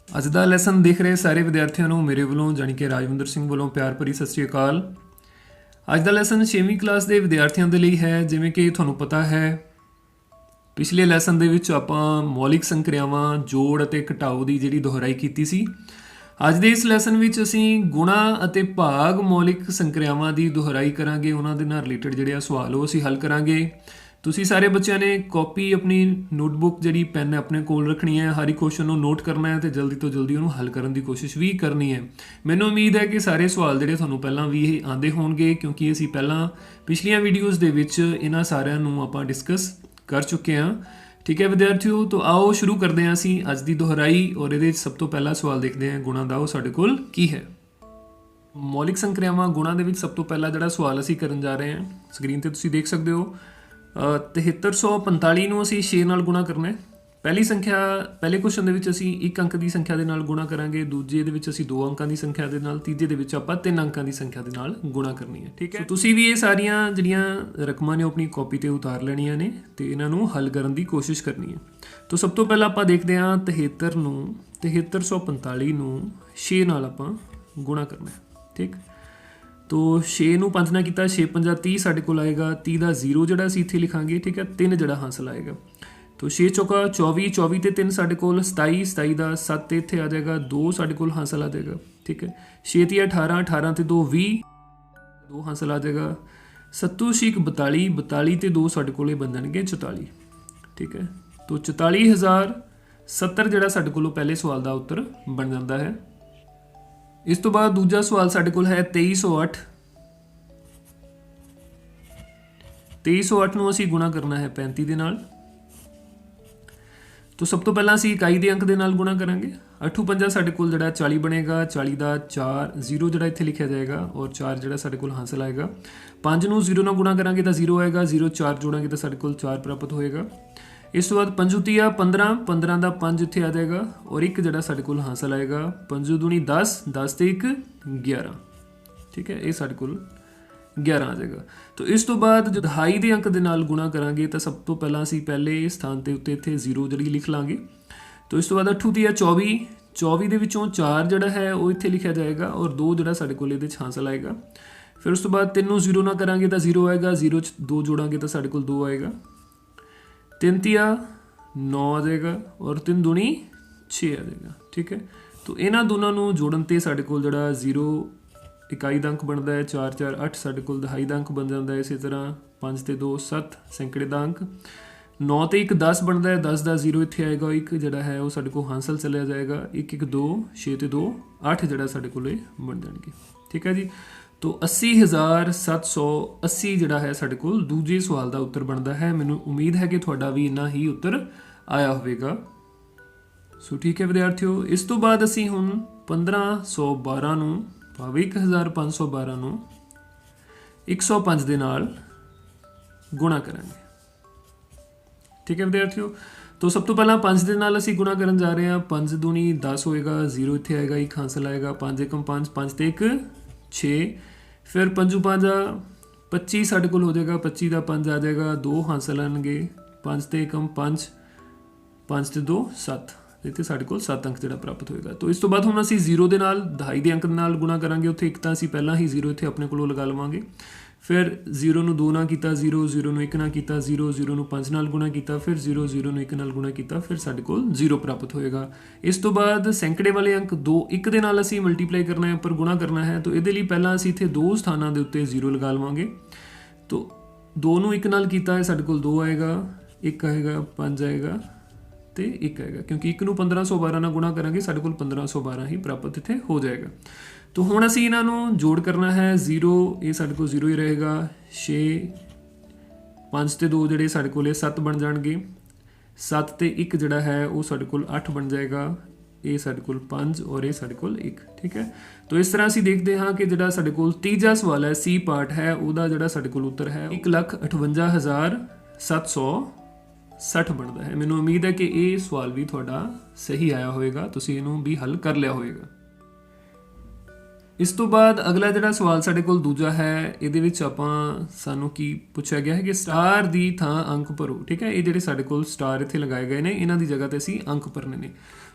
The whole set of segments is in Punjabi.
ਅੱਜ ਦਾ ਲੈਸਨ ਦੇਖ ਰਹੇ ਸਾਰੇ ਵਿਦਿਆਰਥੀਆਂ ਨੂੰ ਮੇਰੇ ਵੱਲੋਂ ਜਾਣੀ ਕਿ ਰਾਜਵਿੰਦਰ ਸਿੰਘ ਵੱਲੋਂ ਪਿਆਰ ਭਰੀ ਸਤਿ ਸ਼੍ਰੀ ਅਕਾਲ। ਅੱਜ ਦਾ ਲੈਸਨ 6ਵੀਂ ਕਲਾਸ ਦੇ ਵਿਦਿਆਰਥੀਆਂ ਦੇ ਲਈ ਹੈ। ਜਿਵੇਂ ਕਿ ਤੁਹਾਨੂੰ ਪਤਾ ਹੈ ਪਿਛਲੇ ਲੈਸਨ ਦੇ ਵਿੱਚ ਆਪਾਂ ਮੌਲਿਕ ਸੰਕ੍ਰਿਆਵਾਂ ਜੋੜ ਅਤੇ ਘਟਾਓ ਦੀ ਜਿਹੜੀ ਦੁਹਰਾਈ ਕੀਤੀ ਸੀ। ਅੱਜ ਦੇ ਇਸ ਲੈਸਨ ਵਿੱਚ ਅਸੀਂ ਗੁਣਾ ਅਤੇ ਭਾਗ ਮੌਲਿਕ ਸੰਕ੍ਰਿਆਵਾਂ ਦੀ ਦੁਹਰਾਈ ਕਰਾਂਗੇ। ਉਹਨਾਂ ਦੇ ਨਾਲ ਰਿਲੇਟਡ ਜਿਹੜੇ ਆ ਸਵਾਲ ਉਹ ਅਸੀਂ ਹੱਲ ਕਰਾਂਗੇ। ਤੁਸੀਂ ਸਾਰੇ ਬੱਚਿਆਂ ਨੇ ਕਾਪੀ ਆਪਣੀ ਨੋਟਬੁੱਕ ਜਿਹੜੀ ਪੈਨ ਆਪਣੇ ਕੋਲ ਰੱਖਣੀ ਹੈ, ਹਰ ਇੱਕ ਕੁਐਸਚਨ ਨੂੰ ਨੋਟ ਕਰਨਾ ਹੈ ਤੇ ਜਲਦੀ ਤੋਂ ਜਲਦੀ ਉਹਨੂੰ ਹੱਲ ਕਰਨ ਦੀ ਕੋਸ਼ਿਸ਼ ਵੀ ਕਰਨੀ ਹੈ। ਮੈਨੂੰ ਉਮੀਦ ਹੈ ਕਿ ਸਾਰੇ ਸਵਾਲ ਜਿਹੜੇ ਤੁਹਾਨੂੰ ਪਹਿਲਾਂ ਵੀ ਇਹ ਆਉਂਦੇ ਹੋਣਗੇ, ਕਿਉਂਕਿ ਅਸੀਂ ਪਹਿਲਾਂ ਪਿਛਲੀਆਂ ਵੀਡੀਓਜ਼ ਦੇ ਵਿੱਚ ਇਹਨਾਂ ਸਾਰਿਆਂ ਨੂੰ ਆਪਾਂ ਡਿਸਕਸ ਕਰ ਚੁੱਕੇ ਹਾਂ। ਠੀਕ ਹੈ ਵਿਦਿਆਰਥੀਓ, ਤਾਂ ਆਓ ਸ਼ੁਰੂ ਕਰਦੇ ਹਾਂ ਅਸੀਂ ਅੱਜ ਦੀ ਦੁਹਰਾਈ। ਔਰ ਇਹਦੇ ਵਿੱਚ ਸਭ ਤੋਂ ਪਹਿਲਾ ਸਵਾਲ ਦੇਖਦੇ ਹਾਂ ਗੁਣਾ ਦਾ। ਉਹ ਸਾਡੇ ਕੋਲ ਕੀ ਹੈ? ਮੌਲਿਕ ਸੰਕ੍ਰਿਆਵਾਂ ਗੁਣਾ ਦੇ ਵਿੱਚ ਸਭ ਤੋਂ ਪਹਿਲਾ ਜਿਹੜਾ ਸਵਾਲ ਅਸੀਂ ਕਰਨ ਜਾ ਰਹੇ ਹਾਂ, ਸਕਰੀਨ ਤੇ ਤੁਸੀਂ ਦੇਖ ਸਕਦੇ ਹੋ। 7345 ਨੂੰ ਅਸੀਂ 6 ਨਾਲ ਗੁਣਾ ਕਰਨਾ ਹੈ। ਪਹਿਲੀ ਸੰਖਿਆ ਪਹਿਲੇ ਕੁਐਸਚਨ ਦੇ ਵਿੱਚ ਅਸੀਂ 1 ਅੰਕ ਦੀ ਸੰਖਿਆ ਦੇ ਨਾਲ ਗੁਣਾ ਕਰਾਂਗੇ, ਦੂਜੇ ਦੇ ਵਿੱਚ ਅਸੀਂ 2 ਅੰਕਾਂ ਦੀ ਸੰਖਿਆ ਦੇ ਨਾਲ, ਤੀਜੇ ਦੇ ਵਿੱਚ ਆਪਾਂ 3 ਅੰਕਾਂ ਦੀ ਸੰਖਿਆ ਦੇ ਨਾਲ ਗੁਣਾ ਕਰਨੀ ਹੈ। ਠੀਕ ਹੈ, ਤੁਸੀਂ ਵੀ ਇਹ ਸਾਰੀਆਂ ਜਿਹੜੀਆਂ ਰਕਮਾਂ ਨੇ ਆਪਣੀ ਕਾਪੀ ਤੇ ਉਤਾਰ ਲੈਣੀਆਂ ਨੇ ਤੇ ਇਹਨਾਂ ਨੂੰ ਹੱਲ ਕਰਨ ਦੀ ਕੋਸ਼ਿਸ਼ ਕਰਨੀ ਹੈ। ਤਾਂ ਸਭ ਤੋਂ ਪਹਿਲਾਂ ਆਪਾਂ ਦੇਖਦੇ ਹਾਂ 7345 ਨੂੰ 6 ਨਾਲ ਆਪਾਂ ਗੁਣਾ ਕਰਨਾ ਹੈ। ਠੀਕ, तो 6 ਨੂੰ 5 ਨਾਲ ਕੀਤਾ, 6 5 30 ਸਾਡੇ ਕੋਲ ਆਏਗਾ। 30 ਦਾ 0 ਜਿਹੜਾ ਅਸੀਂ ਇੱਥੇ ਲਿਖਾਂਗੇ। ਠੀਕ ਹੈ, 3 ਜਿਹੜਾ ਹਾਸਲ ਆਏਗਾ। तो 6 ਚੌਕਾ 24, 24 ਤੇ 3 ਸਾਡੇ ਕੋਲ 27, 27 ਦਾ 7 ਤੇ ਇੱਥੇ ਆ ਜਾਏਗਾ, 2 ਸਾਡੇ ਕੋਲ ਹਾਸਲ ਆ ਜਾਏਗਾ। ਠੀਕ ਹੈ, 6 ਤੇ 18, 18 ਤੇ 2 20, 2 ਹਾਸਲ ਆ ਜਾਏਗਾ। 7 6 42, 42 ਤੇ 2 ਸਾਡੇ ਕੋਲ ਬਣ ਜਾਣਗੇ 44। ਠੀਕ ਹੈ, तो 44070 ਜਿਹੜਾ ਸਾਡੇ ਕੋਲੋਂ ਪਹਿਲੇ ਸਵਾਲ ਦਾ ਉੱਤਰ ਬਣ ਜਾਂਦਾ ਹੈ। ਇਸ ਤੋਂ ਬਾਅਦ ਦੂਜਾ ਸਵਾਲ ਸਾਡੇ ਕੋਲ ਹੈ 2308। 2308 ਨੂੰ ਅਸੀਂ ਗੁਣਾ ਕਰਨਾ ਹੈ 35 ਦੇ ਨਾਲ। तो ਸਭ ਤੋਂ ਪਹਿਲਾਂ ਅਸੀਂ ਇਕਾਈ ਦੇ ਅੰਕ ਦੇ ਨਾਲ ਗੁਣਾ ਕਰਾਂਗੇ। 8 5 ਸਾਡੇ ਕੋਲ ਜਿਹੜਾ 40 ਬਣੇਗਾ। 40 ਦਾ 4 0 ਜਿਹੜਾ ਇੱਥੇ ਲਿਖਿਆ ਜਾਏਗਾ ਔਰ 4 ਜਿਹੜਾ ਸਾਡੇ ਕੋਲ ਹਾਸਲ ਆਏਗਾ। 5 ਨੂੰ 0 ਨਾਲ ਗੁਣਾ ਕਰਾਂਗੇ ਤਾਂ 0 ਆਏਗਾ। 0 4 ਜੋੜਾਂਗੇ ਤਾਂ ਸਾਡੇ ਕੋਲ 4 ਪ੍ਰਾਪਤ ਹੋਏਗਾ। ਇਸ ਤੋਂ ਬਾਅਦ 5 ਤੀਆ 15, 15 ਦਾ 5 ਇੱਥੇ ਆ ਜਾਏਗਾ ਔਰ 1 ਜਿਹੜਾ ਸਾਡੇ ਕੋਲ ਹਾਸਲ ਆਏਗਾ। 5 ਦੂਣੀ 10, 10 ਤੇ 1 11। ਠੀਕ ਹੈ, ਇਹ ਸਾਡੇ ਕੋਲ 11 ਆ ਜਾਏਗਾ। ਤਾਂ ਇਸ ਤੋਂ ਬਾਅਦ ਜਦ ਦਹਾਈ ਦੇ ਅੰਕ ਦੇ ਨਾਲ ਗੁਣਾ ਕਰਾਂਗੇ ਤਾਂ ਸਭ ਤੋਂ ਪਹਿਲਾਂ ਅਸੀਂ ਪਹਿਲੇ ਸਥਾਨ ਤੇ ਉੱਤੇ ਇੱਥੇ 0 ਜਿਹੜੀ ਲਿਖ ਲਾਂਗੇ। ਤਾਂ ਇਸ ਤੋਂ ਬਾਅਦ 8 ਤੀਆ 24, 24 ਦੇ ਵਿੱਚੋਂ 4 ਜਿਹੜਾ ਹੈ ਉਹ ਇੱਥੇ ਲਿਖਿਆ ਜਾਏਗਾ ਔਰ 2 ਜਿਹੜਾ ਸਾਡੇ ਕੋਲ ਇਹਦੇ 'ਚ ਹਾਸਲ ਆਏਗਾ। ਫਿਰ ਉਸ ਤੋਂ ਬਾਅਦ 3 ਨੂੰ 0 ਨਾਲ ਕਰਾਂਗੇ ਤਾਂ 0 ਆਏਗਾ। 0 'ਚ 2 ਜੋੜਾਂਗੇ ਤਾਂ ਸਾਡੇ ਕੋਲ 2 ਆਏਗਾ। 3 ਤੀਆ 9 ਆ ਜਾਏਗਾ ਔਰ 3 ਦੂਣੀ 6 ਆ ਜਾਏਗਾ। ਠੀਕ ਹੈ, ਤਾਂ ਇਹਨਾਂ ਦੋਨਾਂ ਨੂੰ ਜੋੜਨ ਤੇ ਸਾਡੇ ਕੋਲ ਜਿਹੜਾ 0 ਇਕਾਈ ਦਾ ਅੰਕ ਬਣਦਾ ਹੈ। 4 4 8 ਸਾਡੇ ਕੋਲ ਦਹਾਈ ਦਾ ਅੰਕ ਬਣ ਜਾਂਦਾ ਹੈ। ਇਸੇ ਤਰ੍ਹਾਂ 5 ਤੇ 2 7 ਸੈਂਕੜੇ ਦਾ ਅੰਕ। 9 ਤੇ 1 10 ਬਣਦਾ ਹੈ। 10 ਦਾ 0 ਇੱਥੇ ਆਏਗਾ। 1 ਜਿਹੜਾ ਹੈ ਉਹ ਸਾਡੇ ਕੋਲ ਹਾਸਲ ਚਲਿਆ ਜਾਏਗਾ। 1 1 2 6 ਤੇ 2 8 ਜਿਹੜਾ ਸਾਡੇ ਕੋਲ ਬਣ ਜਾਣਗੇ। ਠੀਕ ਹੈ ਜੀ, तो 80,780 ਜਿਹੜਾ ਹੈ ਸਾਡੇ ਕੋਲ ਦੂਜੇ ਸਵਾਲ ਦਾ ਉੱਤਰ ਬਣਦਾ ਹੈ। ਮੈਨੂੰ ਉਮੀਦ ਹੈ ਕਿ ਤੁਹਾਡਾ ਵੀ ਇੰਨਾ ਹੀ ਉੱਤਰ ਆਇਆ ਹੋਵੇਗਾ। ਸੋ ਠੀਕ ਹੈ ਵਿਦਿਆਰਥੀਓ, ਇਸ ਤੋਂ ਬਾਅਦ ਅਸੀਂ ਹੁਣ 1512 ਨੂੰ ਭਾਵ 1512 ਨੂੰ 105 ਦੇ ਨਾਲ ਗੁਣਾ ਕਰਾਂਗੇ। ਠੀਕ ਹੈ ਵਿਦਿਆਰਥੀਓ, तो ਸਭ ਤੋਂ ਪਹਿਲਾਂ 5 ਦੇ ਨਾਲ ਅਸੀਂ ਗੁਣਾ ਕਰਨ ਜਾ ਰਹੇ ਹਾਂ। 5 ਦੂਣੀ 10 ਹੋਏਗਾ। 0 ਇੱਥੇ ਆਏਗਾ, 1 ਹਾਸਲ ਆਏਗਾ। 5 1 5, 5 ਤੇ 1 6। ਫਿਰ 5 5 25 ਸਾਡੇ ਕੋਲ ਹੋ ਜਾਏਗਾ। 25 ਦਾ 5 ਆ ਜਾਏਗਾ। 2 ਹਾਸਲ ਆਣਗੇ। 5 ਤੇ 1 5, 5 ਤੇ 2 7, ਇੱਥੇ ਸਾਡੇ ਕੋਲ 7 ਅੰਕ ਜਿਹੜਾ ਪ੍ਰਾਪਤ ਹੋਏਗਾ। ਤਾਂ ਇਸ ਤੋਂ ਬਾਅਦ ਹੁਣ ਅਸੀਂ 0 ਦੇ ਨਾਲ ਦਹਾਈ ਦੇ ਅੰਕ ਨਾਲ ਗੁਣਾ ਕਰਾਂਗੇ। ਉੱਥੇ ਇੱਕ ਤਾਂ ਅਸੀਂ ਪਹਿਲਾਂ ਹੀ 0 ਇੱਥੇ ਆਪਣੇ ਕੋਲੋਂ ਲਗਾ ਲਵਾਂਗੇ। ਫਿਰ 0 ਨੂੰ 2 ਨਾਲ ਕੀਤਾ, 0 0 ਨੂੰ 1 ਨਾਲ ਕੀਤਾ, 0 0 ਨੂੰ 5 ਨਾਲ ਗੁਣਾ ਕੀਤਾ, ਫਿਰ 0 0 ਨੂੰ 1 ਨਾਲ ਗੁਣਾ ਕੀਤਾ, ਫਿਰ ਸਾਡੇ ਕੋਲ 0 ਪ੍ਰਾਪਤ ਹੋਏਗਾ। ਇਸ ਤੋਂ ਬਾਅਦ ਸੈਂਕੜੇ ਵਾਲੇ ਅੰਕ 2 1 ਦੇ ਨਾਲ ਅਸੀਂ ਮਲਟੀਪਲਾਈ ਕਰਨਾ ਹੈ, ਉੱਪਰ ਗੁਣਾ ਕਰਨਾ ਹੈ। ਤਾਂ ਇਹਦੇ ਲਈ ਪਹਿਲਾਂ ਅਸੀਂ ਇੱਥੇ 2 ਸਥਾਨਾਂ ਦੇ ਉੱਤੇ 0 ਲਗਾ ਲਵਾਂਗੇ। ਤਾਂ 2 ਨੂੰ 1 ਨਾਲ ਕੀਤਾ ਹੈ, ਸਾਡੇ ਕੋਲ 2 ਆਏਗਾ, 1 ਆਏਗਾ, 5 ਆਏਗਾ ਤੇ 1 ਆਏਗਾ। ਕਿਉਂਕਿ 1 ਨੂੰ 1512 ਨਾਲ ਗੁਣਾ ਕਰਾਂਗੇ, ਸਾਡੇ ਕੋਲ 1512 ਹੀ ਪ੍ਰਾਪਤ ਇੱਥੇ ਹੋ ਜਾਏਗਾ। तो ਹੁਣ ਅਸੀਂ ਇਹਨਾਂ ਨੂੰ ਜੋੜ ਕਰਨਾ ਹੈ। 0 ਇਹ ਸਾਡੇ ਕੋਲ 0 ਹੀ ਰਹੇਗਾ। 6 5 ਤੇ 2 ਜਿਹੜੇ ਸਾਡੇ ਕੋਲ 7 ਬਣ ਜਾਣਗੇ। 7 ਤੇ 1 ਜਿਹੜਾ ਹੈ ਉਹ ਸਾਡੇ ਕੋਲ 8 ਬਣ ਜਾਏਗਾ। ਇਹ ਸਾਡੇ ਕੋਲ 5 ਔਰ ਇਹ ਸਾਡੇ ਕੋਲ 1। ਠੀਕ ਹੈ, ਤਾਂ ਇਸ ਤਰ੍ਹਾਂ ਅਸੀਂ ਦੇਖਦੇ ਹਾਂ ਕਿ ਜਿਹੜਾ ਸਾਡੇ ਕੋਲ ਤੀਜਾ ਸਵਾਲ ਹੈ, ਸੀ ਪਾਰਟ ਹੈ, ਉਹਦਾ ਜਿਹੜਾ ਸਾਡੇ ਕੋਲ ਉੱਤਰ ਹੈ 1,58,760 ਬਣਦਾ ਹੈ। ਮੈਨੂੰ ਉਮੀਦ ਹੈ ਕਿ ਇਹ ਸਵਾਲ ਵੀ ਤੁਹਾਡਾ ਸਹੀ ਆਇਆ ਹੋਵੇਗਾ, ਤੁਸੀਂ ਇਹਨੂੰ ਵੀ ਹੱਲ ਕਰ ਲਿਆ ਹੋਵੇਗਾ। ਇਸ ਤੋਂ ਬਾਅਦ ਅਗਲਾ ਜਿਹੜਾ ਸਵਾਲ ਸਾਡੇ ਕੋਲ ਦੂਜਾ ਹੈ, ਇਹਦੇ ਵਿੱਚ ਸਾਨੂੰ ਕੀ ਪੁੱਛਿਆ ਗਿਆ ਹੈ ਕਿ ਸਟਾਰ ਦੀ ਥਾਂ ਅੰਕ ਭਰੋ। ਠੀਕ ਹੈ, ਇਹ ਜਿਹੜੇ ਸਾਡੇ ਕੋਲ ਸਟਾਰ ਇੱਥੇ ਲਗਾਏ ਗਏ ਨੇ, ਇਹਨਾਂ ਦੀ ਜਗ੍ਹਾ ਤੇ ਅਸੀਂ ਅੰਕ ਭਰਨੇ ਨੇ।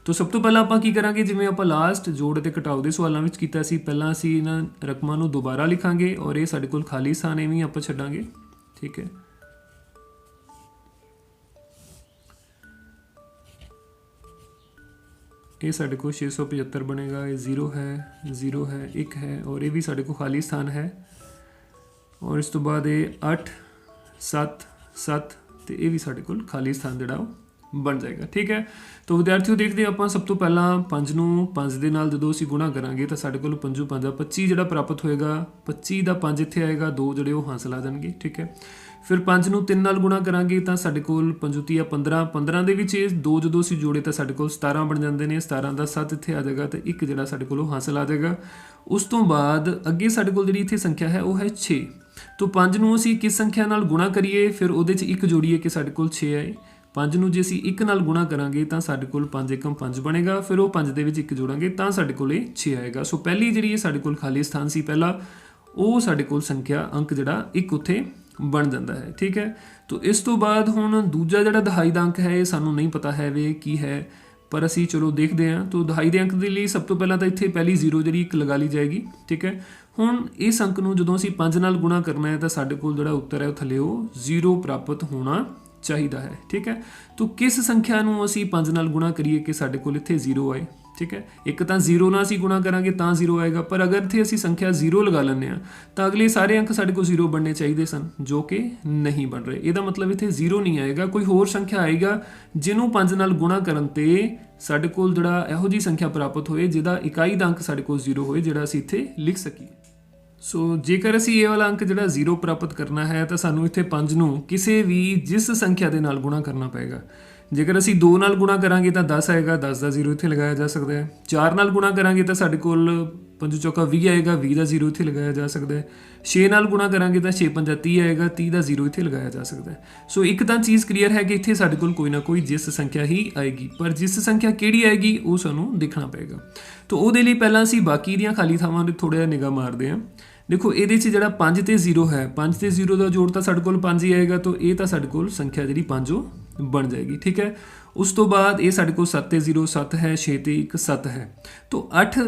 ਤਾਂ ਸਭ ਤੋਂ ਪਹਿਲਾਂ ਆਪਾਂ ਕੀ ਕਰਾਂਗੇ, ਜਿਵੇਂ ਆਪਾਂ ਲਾਸਟ ਜੋੜ ਅਤੇ ਘਟਾਓ ਦੇ ਸਵਾਲਾਂ ਵਿੱਚ ਕੀਤਾ ਸੀ, ਪਹਿਲਾਂ ਅਸੀਂ ਇਹਨਾਂ ਰਕਮਾਂ ਨੂੰ ਦੁਬਾਰਾ ਲਿਖਾਂਗੇ ਔਰ ਇਹ ਸਾਡੇ ਕੋਲ ਖਾਲੀ ਸਥਾਨ ਐਵੇਂ ਹੀ ਆਪਾਂ ਛੱਡਾਂਗੇ। ਠੀਕ ਹੈ, ਇਹ ਸਾਡੇ ਕੋਲ 675 ਬਣੇਗਾ। ਇਹ 0 ਹੈ, 0 ਹੈ, 1 ਹੈ ਔਰ ਇਹ ਵੀ ਸਾਡੇ ਕੋਲ ਖਾਲੀ ਸਥਾਨ ਹੈ। ਔਰ ਇਸ ਤੋਂ ਬਾਅਦ ਇਹ 8 7 7 ਤੇ ਇਹ ਵੀ ਸਾਡੇ ਕੋਲ ਖਾਲੀ ਸਥਾਨ ਜਿਹੜਾ ਉਹ ਬਣ ਜਾਏਗਾ। ਠੀਕ ਹੈ, ਤਾਂ ਵਿਦਿਆਰਥੀਓ ਦੇਖਦੇ ਆਪਾਂ ਸਭ ਤੋਂ ਪਹਿਲਾਂ 5 ਨੂੰ 5 ਦੇ ਨਾਲ ਜਦੋਂ ਅਸੀਂ ਗੁਣਾ ਕਰਾਂਗੇ ਤਾਂ ਸਾਡੇ ਕੋਲ 5 5 25 ਜਿਹੜਾ ਪ੍ਰਾਪਤ ਹੋਏਗਾ। 25 ਦਾ 5 ਇੱਥੇ ਆਏਗਾ, 2 ਜਿਹੜੇ ਉਹ ਹਾਸਲ ਆ ਜਾਣਗੇ। ਠੀਕ ਹੈ, ਫਿਰ 5 ਨੂੰ 3 ਨਾਲ ਗੁਣਾ ਕਰਾਂਗੇ ਤਾਂ ਸਾਡੇ ਕੋਲ 5 ਤੀਆ 15 15 ਦੇ ਵਿੱਚ ਇਹ 2 ਜਦੋਂ ਅਸੀਂ ਜੋੜੇ ਤਾਂ ਸਾਡੇ ਕੋਲ 17 ਬਣ ਜਾਂਦੇ ਨੇ। 17 ਦਾ 7 ਇੱਥੇ ਆ ਜਾਏਗਾ ਤੇ 1 ਜਿਹੜਾ ਸਾਡੇ ਕੋਲ ਉਹ ਹਾਸਲ ਆ ਜਾਏਗਾ। ਉਸ ਤੋਂ ਬਾਅਦ ਅੱਗੇ ਸਾਡੇ ਕੋਲ ਜਿਹੜੀ ਇੱਥੇ ਸੰਖਿਆ ਹੈ ਉਹ ਹੈ 6। तो 5 ਨੂੰ ਅਸੀਂ ਕਿਸ ਸੰਖਿਆ ਨਾਲ ਗੁਣਾ ਕਰੀਏ, ਫਿਰ ਉਹਦੇ 'ਚ 1 ਜੋੜੀਏ ਕਿ ਸਾਡੇ ਕੋਲ 6 ਆਏ। 5 ਨੂੰ ਜੇ ਅਸੀਂ 1 ਨਾਲ ਗੁਣਾ ਕਰਾਂਗੇ ਤਾਂ ਸਾਡੇ ਕੋਲ 5 ਏਕਮ 5 ਬਣੇਗਾ। ਫਿਰ ਉਹ 5 ਦੇ ਵਿੱਚ 1 ਜੋੜਾਂਗੇ ਤਾਂ ਸਾਡੇ ਕੋਲ ਇਹ 6 ਆਏਗਾ। ਸੋ ਪਹਿਲੀ ਜਿਹੜੀ ਇਹ ਸਾਡੇ ਕੋਲ ਖਾਲੀ ਸਥਾਨ ਸੀ ਪਹਿਲਾ, ਉਹ ਸਾਡੇ ਕੋਲ ਸੰਖਿਆ ਅੰਕ ਜਿਹੜਾ 1 ਉੱਥੇ ਬਣ ਜਾਂਦਾ ਹੈ। ਠੀਕ ਹੈ, तो ਇਸ ਤੋਂ ਬਾਅਦ ਹੁਣ ਦੂਜਾ ਜਿਹੜਾ ਦਹਾਈ ਦਾ ਅੰਕ ਹੈ ਇਹ ਸਾਨੂੰ ਨਹੀਂ ਪਤਾ ਹੈ ਵੇ ਕੀ ਹੈ, ਪਰ ਅਸੀਂ ਚਲੋ ਦੇਖਦੇ ਹਾਂ। तो ਦਹਾਈ ਦੇ ਅੰਕ ਦੇ ਲਈ ਸਭ ਤੋਂ ਪਹਿਲਾਂ ਤਾਂ ਇੱਥੇ ਪਹਿਲੀ 0 ਜਿਹੜੀ 1 ਲਗਾ ਲਈ ਜਾਏਗੀ। ਠੀਕ ਹੈ, ਹੁਣ ਇਸ ਅੰਕ ਨੂੰ ਜਦੋਂ ਅਸੀਂ 5 ਨਾਲ ਗੁਣਾ ਕਰਨਾ ਹੈ ਤਾਂ ਸਾਡੇ ਕੋਲ ਜਿਹੜਾ ਉੱਤਰ ਹੈ ਉਹ ਥੱਲੇ ਉਹ 0 ਪ੍ਰਾਪਤ ਹੋਣਾ ਚਾਹੀਦਾ ਹੈ। ਠੀਕ ਹੈ, तो ਕਿਸ ਸੰਖਿਆ ਨੂੰ ਅਸੀਂ 5 ਨਾਲ ਗੁਣਾ ਕਰੀਏ ਕਿ ਸਾਡੇ ਕੋਲ ਇੱਥੇ 0 ਆਏ। ਠੀਕ ਹੈ, ਇੱਕ ਤਾਂ 0 ਨਾਲ ਅਸੀਂ ਗੁਣਾ ਕਰਾਂਗੇ ਤਾਂ 0 ਆਏਗਾ, ਪਰ ਅਗਰ ਇੱਥੇ ਅਸੀਂ ਸੰਖਿਆ 0 ਲਗਾ ਲੈਂਦੇ ਹਾਂ ਤਾਂ ਅਗਲੇ ਸਾਰੇ ਅੰਕ ਸਾਡੇ ਕੋਲ 0 ਬਣਨੇ ਚਾਹੀਦੇ ਸਨ, ਜੋ ਕਿ ਨਹੀਂ ਬਣ ਰਹੇ। ਇਹਦਾ ਮਤਲਬ ਇੱਥੇ 0 ਨਹੀਂ ਆਏਗਾ, ਕੋਈ ਹੋਰ ਸੰਖਿਆ ਆਏਗਾ ਜਿਹਨੂੰ 5 ਨਾਲ ਗੁਣਾ ਕਰਨ ਤੇ ਸਾਡੇ ਕੋਲ ਜਿਹੜਾ ਇਹੋ ਜਿਹੀ ਸੰਖਿਆ ਪ੍ਰਾਪਤ ਹੋਏ ਜਿਹਦਾ ਇਕਾਈ ਦਾ ਅੰਕ ਸਾਡੇ ਕੋਲ 0 ਹੋਏ, ਜਿਹੜਾ ਅਸੀਂ ਇੱਥੇ ਲਿਖ ਸਕੀਏ। ਸੋ ਜੇਕਰ ਅਸੀਂ ਇਹ ਵਾਲਾ ਅੰਕ ਜਿਹੜਾ 0 ਪ੍ਰਾਪਤ ਕਰਨਾ ਹੈ ਤਾਂ ਸਾਨੂੰ ਇੱਥੇ 5 ਨੂੰ ਕਿਸੇ ਵੀ ਜਿਸ ਸੰਖਿਆ ਦੇ ਨਾਲ ਗੁਣਾ ਕਰਨਾ ਪਏਗਾ। ਜੇਕਰ ਅਸੀਂ 2 ਨਾਲ ਗੁਣਾ ਕਰਾਂਗੇ ਤਾਂ 10 ਆਏਗਾ, 10 ਦਾ 0 ਇੱਥੇ ਲਗਾਇਆ ਜਾ ਸਕਦਾ ਹੈ। 4 ਨਾਲ ਗੁਣਾ ਕਰਾਂਗੇ ਤਾਂ ਸਾਡੇ ਕੋਲ 5 ਚੌਕਾ 20 ਆਏਗਾ, 20 ਦਾ 0 ਇੱਥੇ ਲਗਾਇਆ ਜਾ ਸਕਦਾ ਹੈ। 6 ਨਾਲ ਗੁਣਾ ਕਰਾਂਗੇ ਤਾਂ 6 ਪੰਜਾ 30 ਆਏਗਾ, 30 ਦਾ 0 ਇੱਥੇ ਲਗਾਇਆ ਜਾ ਸਕਦਾ ਹੈ। ਸੋ ਇੱਕ ਤਾਂ ਚੀਜ਼ ਕਲੀਅਰ ਹੈ ਕਿ ਇੱਥੇ ਸਾਡੇ ਕੋਲ ਕੋਈ ਨਾ ਕੋਈ ਜਿਸ ਸੰਖਿਆ ਹੀ ਆਏਗੀ, ਪਰ ਜਿਸ ਸੰਖਿਆ ਕਿਹੜੀ ਆਏਗੀ ਉਹ ਸਾਨੂੰ ਦੇਖਣਾ ਪਏਗਾ। ਤਾਂ ਉਹਦੇ ਲਈ ਪਹਿਲਾਂ ਅਸੀਂ ਬਾਕੀ ਦੀਆਂ ਖਾਲੀ ਥਾਵਾਂ 'ਤੇ ਥੋੜ੍ਹਾ ਜਿਹਾ ਨਿਗਾਹ ਮਾਰਦੇ ਹਾਂ। देखो ये ਜਿਹੜਾ 5 ਤੇ 0 ਹੈ, 5 ਤੇ 0 ਦਾ ਜੋੜ ਤਾਂ ਸਾਡੇ ਕੋਲ 5 ਹੀ ਆਏਗਾ, ਤਾਂ ਇਹ ਤਾਂ ਸਾਡੇ ਕੋਲ ਸੰਖਿਆ ਜਿਹੜੀ 5 ਬਣ ਜਾਏਗੀ। ਠੀਕ ਹੈ, ਉਸ ਤੋਂ ਬਾਅਦ ਇਹ ਸਾਡੇ ਕੋਲ 7 ਤੇ 0 7 ਹੈ, 6 ਤੇ 1 7 ਹੈ। ਤਾਂ 8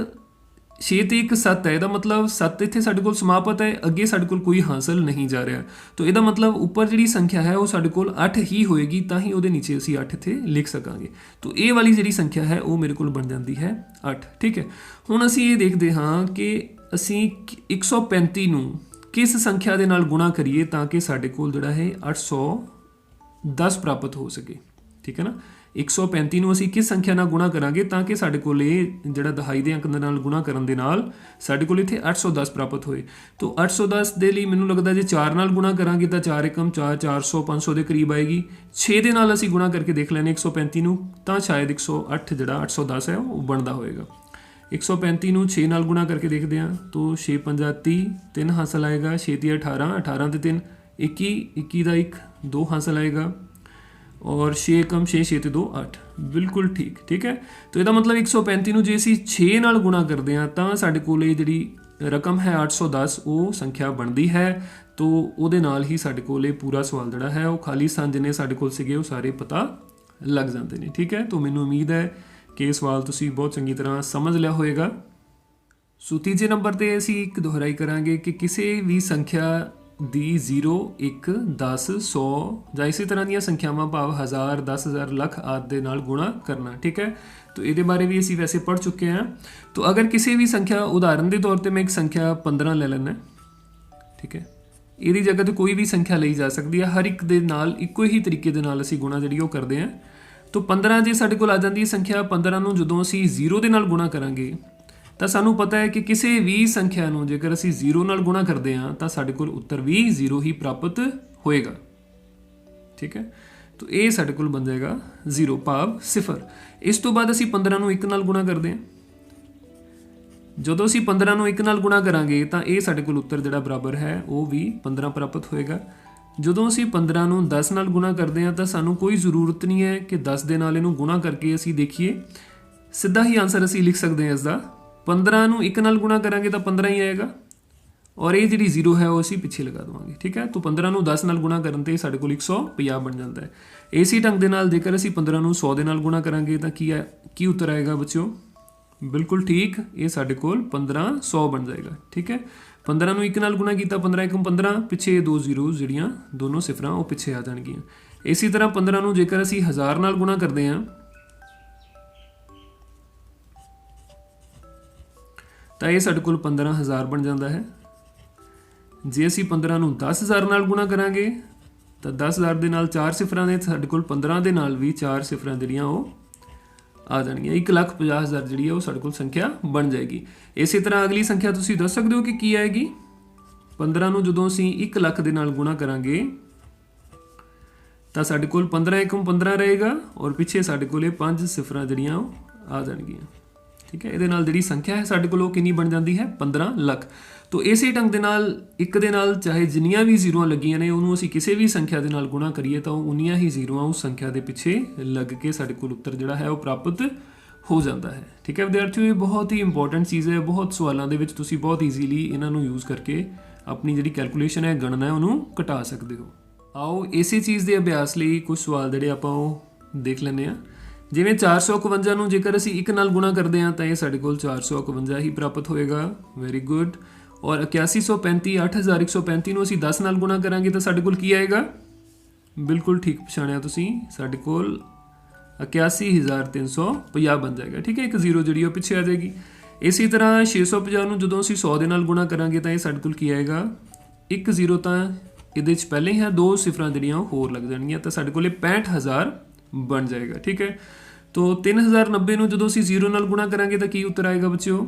6 ਤੇ 1 7 ਹੈ, ਇਹਦਾ ਮਤਲਬ 7 ਇੱਥੇ ਸਾਡੇ ਕੋਲ ਸਮਾਪਤ ਹੈ, ਅੱਗੇ ਸਾਡੇ ਕੋਲ ਕੋਈ ਹਾਸਲ ਨਹੀਂ ਜਾ ਰਿਹਾ। ਤਾਂ ਇਹਦਾ ਮਤਲਬ ਉੱਪਰ ਜਿਹੜੀ ਸੰਖਿਆ ਹੈ ਉਹ ਸਾਡੇ ਕੋਲ 8 ਹੀ ਹੋਏਗੀ, ਤਾਂ ਹੀ ਉਹਦੇ ਨੀਚੇ ਅਸੀਂ 8 ਇੱਥੇ ਲਿਖ ਸਕਾਂਗੇ। ਤਾਂ ਇਹ ਵਾਲੀ ਜਿਹੜੀ ਸੰਖਿਆ ਹੈ ਉਹ ਮੇਰੇ ਕੋਲ ਬਣ ਜਾਂਦੀ ਹੈ 8। ਠੀਕ ਹੈ, ਹੁਣ ਅਸੀਂ ਇਹ ਦੇਖਦੇ ਹਾਂ ਕਿ ਅਸੀਂ 135 ਨੂੰ ਕਿਸ ਸੰਖਿਆ ਦੇ ਨਾਲ ਗੁਣਾ ਕਰੀਏ ਤਾਂ ਕਿ ਸਾਡੇ ਕੋਲ ਜਿਹੜਾ ਹੈ 810 ਪ੍ਰਾਪਤ ਹੋ ਸਕੇ। ਠੀਕ ਹੈ ਨਾ, 135 ਨੂੰ ਅਸੀਂ ਕਿਸ ਸੰਖਿਆ ਨਾਲ ਗੁਣਾ ਕਰਾਂਗੇ ਤਾਂ ਕਿ ਸਾਡੇ ਕੋਲ ਇਹ ਜਿਹੜਾ ਦਹਾਈ ਦੇ ਅੰਕ ਦੇ ਨਾਲ ਗੁਣਾ ਕਰਨ ਦੇ ਨਾਲ ਸਾਡੇ ਕੋਲ ਇੱਥੇ 810 ਪ੍ਰਾਪਤ ਹੋਏ। ਤਾਂ 810 ਦੇ ਲਈ ਮੈਨੂੰ ਲੱਗਦਾ ਜੇ 4 ਨਾਲ ਗੁਣਾ ਕਰਾਂਗੇ ਤਾਂ 4 ਏਕਮ 4 400 500 ਦੇ ਕਰੀਬ ਆਏਗੀ। 6 ਦੇ ਨਾਲ ਅਸੀਂ ਗੁਣਾ ਕਰਕੇ ਦੇਖ ਲੈਣੇ 135 ਨੂੰ, ਤਾਂ ਸ਼ਾਇਦ 108 ਜਿਹੜਾ 810 ਹੈ ਉਹ ਬਣਦਾ ਹੋਏਗਾ। 135 ਨੂੰ 6 ਨਾਲ ਗੁਣਾ ਕਰਕੇ ਦੇਖਦੇ ਹਾਂ, तो 6 ਪੰਜਾ 30 3 ਹਾਸਲ ਆਏਗਾ, 6 ਤੀਆ 18 18 ਤੇ 3 21 21 ਦਾ 1 2 ਹਾਸਲ ਆਏਗਾ और 6 कम 6 6 ਤੇ 2 8 ਬਿਲਕੁਲ ਠੀਕ। ਠੀਕ ਹੈ, तो ਇਹਦਾ ਮਤਲਬ 135 ਨੂੰ ਜੇ ਅਸੀਂ 6 ਨਾਲ ਗੁਣਾ ਕਰਦੇ ਹਾਂ ਤਾਂ ਸਾਡੇ ਕੋਲ ਇਹ ਜਿਹੜੀ ਰਕਮ ਹੈ 810 ਉਹ ਸੰਖਿਆ ਬਣਦੀ ਹੈ। तो ਉਹਦੇ ਨਾਲ ਹੀ ਸਾਡੇ ਕੋਲ ਇਹ ਪੂਰਾ ਸਵਾਲ ਜਿਹੜਾ ਹੈ ਉਹ ਖਾਲੀ ਸਥਾਨ ਜਿੰਨੇ ਸਾਡੇ ਕੋਲ ਸੀਗੇ ਉਹ ਸਾਰੇ ਪਤਾ ਲੱਗ ਜਾਂਦੇ ਨੇ। ਠੀਕ ਹੈ, तो ਮੈਨੂੰ ਉਮੀਦ ਹੈ ਕਿ ਇਹ ਸਵਾਲ ਤੁਸੀਂ ਬਹੁਤ ਚੰਗੀ ਤਰ੍ਹਾਂ ਸਮਝ ਲਿਆ ਹੋਵੇਗਾ। ਸੋ ਤੀਜੇ ਨੰਬਰ 'ਤੇ ਅਸੀਂ ਇੱਕ ਦੁਹਰਾਈ ਕਰਾਂਗੇ ਕਿ ਕਿਸੇ ਵੀ ਸੰਖਿਆ ਦੀ 0 1 10 100 ਜਾਂ ਇਸੇ ਤਰ੍ਹਾਂ ਦੀਆਂ ਸੰਖਿਆਵਾਂ ਭਾਵ 1000 10000 ਲੱਖ ਆਦਿ ਦੇ ਨਾਲ ਗੁਣਾ ਕਰਨਾ। ਠੀਕ ਹੈ, तो ਇਹਦੇ ਬਾਰੇ ਵੀ ਅਸੀਂ ਵੈਸੇ ਪੜ੍ਹ ਚੁੱਕੇ ਹਾਂ। तो ਅਗਰ ਕਿਸੇ ਵੀ ਸੰਖਿਆ ਉਦਾਹਰਨ ਦੇ ਤੌਰ 'ਤੇ ਮੈਂ ਇੱਕ ਸੰਖਿਆ 15 ਲੈ ਲੈਣਾ। ਠੀਕ ਹੈ, ਇਹਦੀ ਜਗ੍ਹਾ 'ਤੇ ਕੋਈ ਵੀ ਸੰਖਿਆ ਲਈ ਜਾ ਸਕਦੀ ਹੈ, ਹਰ ਇੱਕ ਦੇ ਨਾਲ ਇੱਕੋ ਹੀ ਤਰੀਕੇ ਦੇ ਨਾਲ ਅਸੀਂ ਗੁਣਾ ਜਿਹੜੀ ਉਹ ਕਰਦੇ ਹਾਂ। तो 15 ਜੇ ਸਾਡੇ ਕੋਲ ਆ ਜਾਂਦੀ ਹੈ ਸੰਖਿਆ, 15 ਨੂੰ ਜਦੋਂ ਅਸੀਂ 0 ਦੇ ਨਾਲ ਗੁਣਾ ਕਰਾਂਗੇ ਤਾਂ ਸਾਨੂੰ ਪਤਾ ਹੈ ਕਿ ਕਿਸੇ ਵੀ ਸੰਖਿਆ ਨੂੰ ਜੇਕਰ ਅਸੀਂ 0 ਨਾਲ ਗੁਣਾ ਕਰਦੇ ਹਾਂ ਤਾਂ ਸਾਡੇ ਕੋਲ ਉੱਤਰ ਵੀ 0 ਹੀ ਪ੍ਰਾਪਤ ਹੋਏਗਾ। ਠੀਕ ਹੈ, तो ਇਹ ਸਾਡੇ ਕੋਲ ਬਣ ਜਾਏਗਾ 0 ਭਾਵ 0। ਇਸ ਤੋਂ ਬਾਅਦ ਅਸੀਂ 15 ਨੂੰ 1 ਨਾਲ ਗੁਣਾ ਕਰਦੇ ਹਾਂ। ਜਦੋਂ ਅਸੀਂ 15 ਨੂੰ 1 ਨਾਲ ਗੁਣਾ ਕਰਾਂਗੇ ਤਾਂ ਇਹ ਸਾਡੇ ਕੋਲ ਉੱਤਰ ਜਿਹੜਾ ਬਰਾਬਰ ਹੈ ਉਹ ਵੀ 15 ਪ੍ਰਾਪਤ ਹੋਏਗਾ। ਜਦੋਂ ਅਸੀਂ 15 ਨੂੰ 10 ਨਾਲ ਗੁਣਾ ਕਰਦੇ ਹਾਂ ਤਾਂ ਸਾਨੂੰ ਕੋਈ ਜ਼ਰੂਰਤ ਨਹੀਂ ਹੈ ਕਿ 10 ਦੇ ਨਾਲ ਇਹਨੂੰ ਗੁਣਾ ਕਰਕੇ ਅਸੀਂ ਦੇਖੀਏ, ਸਿੱਧਾ ਹੀ ਆਨਸਰ ਅਸੀਂ ਲਿਖ ਸਕਦੇ ਹਾਂ ਇਸ ਦਾ। 15 ਨੂੰ 1 ਨਾਲ ਗੁਣਾ ਕਰਾਂਗੇ ਤਾਂ 15 ਹੀ ਆਏਗਾ, ਔਰ ਇਹ ਜਿਹੜੀ 0 ਹੈ ਉਹ ਅਸੀਂ ਪਿੱਛੇ ਲਗਾ ਦੇਵਾਂਗੇ। ਠੀਕ ਹੈ, ਤਾਂ 15 ਨੂੰ 10 ਨਾਲ ਗੁਣਾ ਕਰਨ ਤੇ ਸਾਡੇ ਕੋਲ 150 ਬਣ ਜਾਂਦਾ ਹੈ। ਇਸੇ ਢੰਗ ਦੇ ਨਾਲ ਜੇਕਰ ਅਸੀਂ 15 ਨੂੰ 100 ਦੇ ਨਾਲ ਗੁਣਾ ਕਰਾਂਗੇ ਤਾਂ ਕੀ ਉੱਤਰ ਆਏਗਾ ਬੱਚਿਓ? ਬਿਲਕੁਲ ਠੀਕ, ਇਹ ਸਾਡੇ ਕੋਲ 1500 ਬਣ ਜਾਏਗਾ। ਠੀਕ ਹੈ, 15 ਨੂੰ 1 ਨਾਲ ਗੁਣਾ ਕੀਤਾ, 15 1 15, ਪਿੱਛੇ 2 ਜ਼ੀਰੋ ਜਿਹੜੀਆਂ ਦੋਨੋਂ ਸਿਫਰਾਂ ਉਹ ਪਿੱਛੇ ਆ ਜਾਣਗੀਆਂ। ਇਸੇ ਤਰ੍ਹਾਂ 15 ਨੂੰ ਜੇਕਰ ਅਸੀਂ 1000 ਨਾਲ ਗੁਣਾ ਕਰਦੇ ਹਾਂ ਤਾਂ ਇਹ ਸਾਡੇ ਕੋਲ 15000 ਬਣ ਜਾਂਦਾ ਹੈ। ਜੇ ਅਸੀਂ 15 ਨੂੰ 10000 ਨਾਲ ਗੁਣਾ ਕਰਾਂਗੇ ਤਾਂ 10000 ਦੇ ਨਾਲ 4 ਸਿਫਰਾਂ ਨੇ, ਸਾਡੇ ਕੋਲ 15 ਦੇ ਨਾਲ ਵੀ 4 ਸਿਫਰਾਂ ਜਿਹੜੀਆਂ ਉਹ ਆ ਜਾਣਗੀਆਂ। 1,50,000 ਜਿਹੜੀ ਹੈ ਉਹ ਸਾਡੇ ਕੋਲ ਸੰਖਿਆ ਬਣ ਜਾਏਗੀ। ਇਸੇ ਤਰ੍ਹਾਂ ਅਗਲੀ ਸੰਖਿਆ ਤੁਸੀਂ ਦੱਸ ਸਕਦੇ ਹੋ ਕਿ ਕੀ ਆਏਗੀ। 15 ਨੂੰ ਜਦੋਂ ਅਸੀਂ 1 ਲੱਖ ਦੇ ਨਾਲ ਗੁਣਾ ਕਰਾਂਗੇ ਤਾਂ ਸਾਡੇ ਕੋਲ 15 ਏਕਮ 15 ਰਹੇਗਾ, ਔਰ ਪਿੱਛੇ ਸਾਡੇ ਕੋਲ ਇਹ 5 ਸਿਫਰਾਂ ਜਿਹੜੀਆਂ ਉਹ ਆ ਜਾਣਗੀਆਂ। ਠੀਕ ਹੈ, ਇਹਦੇ ਨਾਲ ਜਿਹੜੀ ਸੰਖਿਆ ਹੈ ਸਾਡੇ ਕੋਲ ਉਹ ਕਿੰਨੀ ਬਣ ਜਾਂਦੀ ਹੈ? 15 ਲੱਖ। ਤੋ ਇਸੇ ਢੰਗ ਦੇ ਨਾਲ ਇੱਕ ਦੇ ਨਾਲ ਚਾਹੇ ਜਿੰਨੀਆਂ ਵੀ ਜ਼ੀਰੋਆਂ ਲੱਗੀਆਂ ਨੇ ਉਹਨੂੰ ਅਸੀਂ ਕਿਸੇ ਵੀ ਸੰਖਿਆ ਦੇ ਨਾਲ ਗੁਣਾ ਕਰੀਏ ਤਾਂ ਉਹ ਉਨੀਆਂ ਹੀ ਜ਼ੀਰੋਆਂ ਉਸ ਸੰਖਿਆ ਦੇ ਪਿੱਛੇ ਲੱਗ ਕੇ ਸਾਡੇ ਕੋਲ ਉੱਤਰ ਜਿਹੜਾ ਹੈ ਉਹ ਪ੍ਰਾਪਤ ਹੋ ਜਾਂਦਾ ਹੈ। ਠੀਕ ਹੈ ਵਿਦਿਆਰਥੀਓ, ਇਹ ਬਹੁਤ ਹੀ ਇੰਪੋਰਟੈਂਟ ਚੀਜ਼ ਹੈ। ਬਹੁਤ ਸਵਾਲਾਂ ਦੇ ਵਿੱਚ ਤੁਸੀਂ ਬਹੁਤ ਈਜ਼ੀਲੀ ਇਹਨਾਂ ਨੂੰ ਯੂਜ਼ ਕਰਕੇ ਆਪਣੀ ਜਿਹੜੀ ਕੈਲਕੂਲੇਸ਼ਨ ਹੈ, ਗਣਨਾ ਹੈ, ਉਹਨੂੰ ਘਟਾ ਸਕਦੇ ਹੋ। ਆਓ ਇਸੇ ਚੀਜ਼ ਦੇ ਅਭਿਆਸ ਲਈ ਕੁਝ ਸਵਾਲ ਜਿਹੜੇ ਆਪਾਂ ਉਹ ਦੇਖ ਲੈਂਦੇ ਹਾਂ। ਜਿਵੇਂ 451 ਨੂੰ ਜੇਕਰ ਅਸੀਂ 1 ਨਾਲ ਗੁਣਾ ਕਰਦੇ ਹਾਂ ਤਾਂ ਇਹ ਸਾਡੇ ਕੋਲ 451 ਹੀ ਪ੍ਰਾਪਤ ਹੋਏਗਾ। Very good. ਔਰ 8135 8135 ਨੂੰ ਅਸੀਂ 10 ਨਾਲ ਗੁਣਾ ਕਰਾਂਗੇ ਤਾਂ ਸਾਡੇ ਕੋਲ ਕੀ ਆਏਗਾ? ਬਿਲਕੁਲ ਠੀਕ ਪਛਾਣਿਆ ਤੁਸੀਂ, ਸਾਡੇ ਕੋਲ 81350 ਬਣ ਜਾਏਗਾ। ਠੀਕ ਹੈ, ਇੱਕ ਜ਼ੀਰੋ ਜਿਹੜੀ ਉਹ ਪਿੱਛੇ ਆ ਜਾਏਗੀ। ਇਸੇ ਤਰ੍ਹਾਂ 650 ਨੂੰ ਜਦੋਂ ਅਸੀਂ 100 ਦੇ ਨਾਲ ਗੁਣਾ ਕਰਾਂਗੇ ਤਾਂ ਇਹ ਸਾਡੇ ਕੋਲ ਕੀ ਆਏਗਾ? ਇੱਕ ਜ਼ੀਰੋ ਤਾਂ ਇਹਦੇ 'ਚ ਪਹਿਲੇ ਹੀ ਹੈ, 2 ਸਿਫਰਾਂ ਜਿਹੜੀਆਂ ਉਹ ਹੋਰ ਲੱਗ ਜਾਣਗੀਆਂ ਤਾਂ ਸਾਡੇ ਕੋਲ 65000 ਬਣ ਜਾਏਗਾ। ਠੀਕ ਹੈ, तो 3090 ਨੂੰ ਜਦੋਂ ਅਸੀਂ 0 ਨਾਲ ਗੁਣਾ ਕਰਾਂਗੇ ਤਾਂ ਕੀ ਉੱਤਰ ਆਏਗਾ ਬੱਚਿਓ?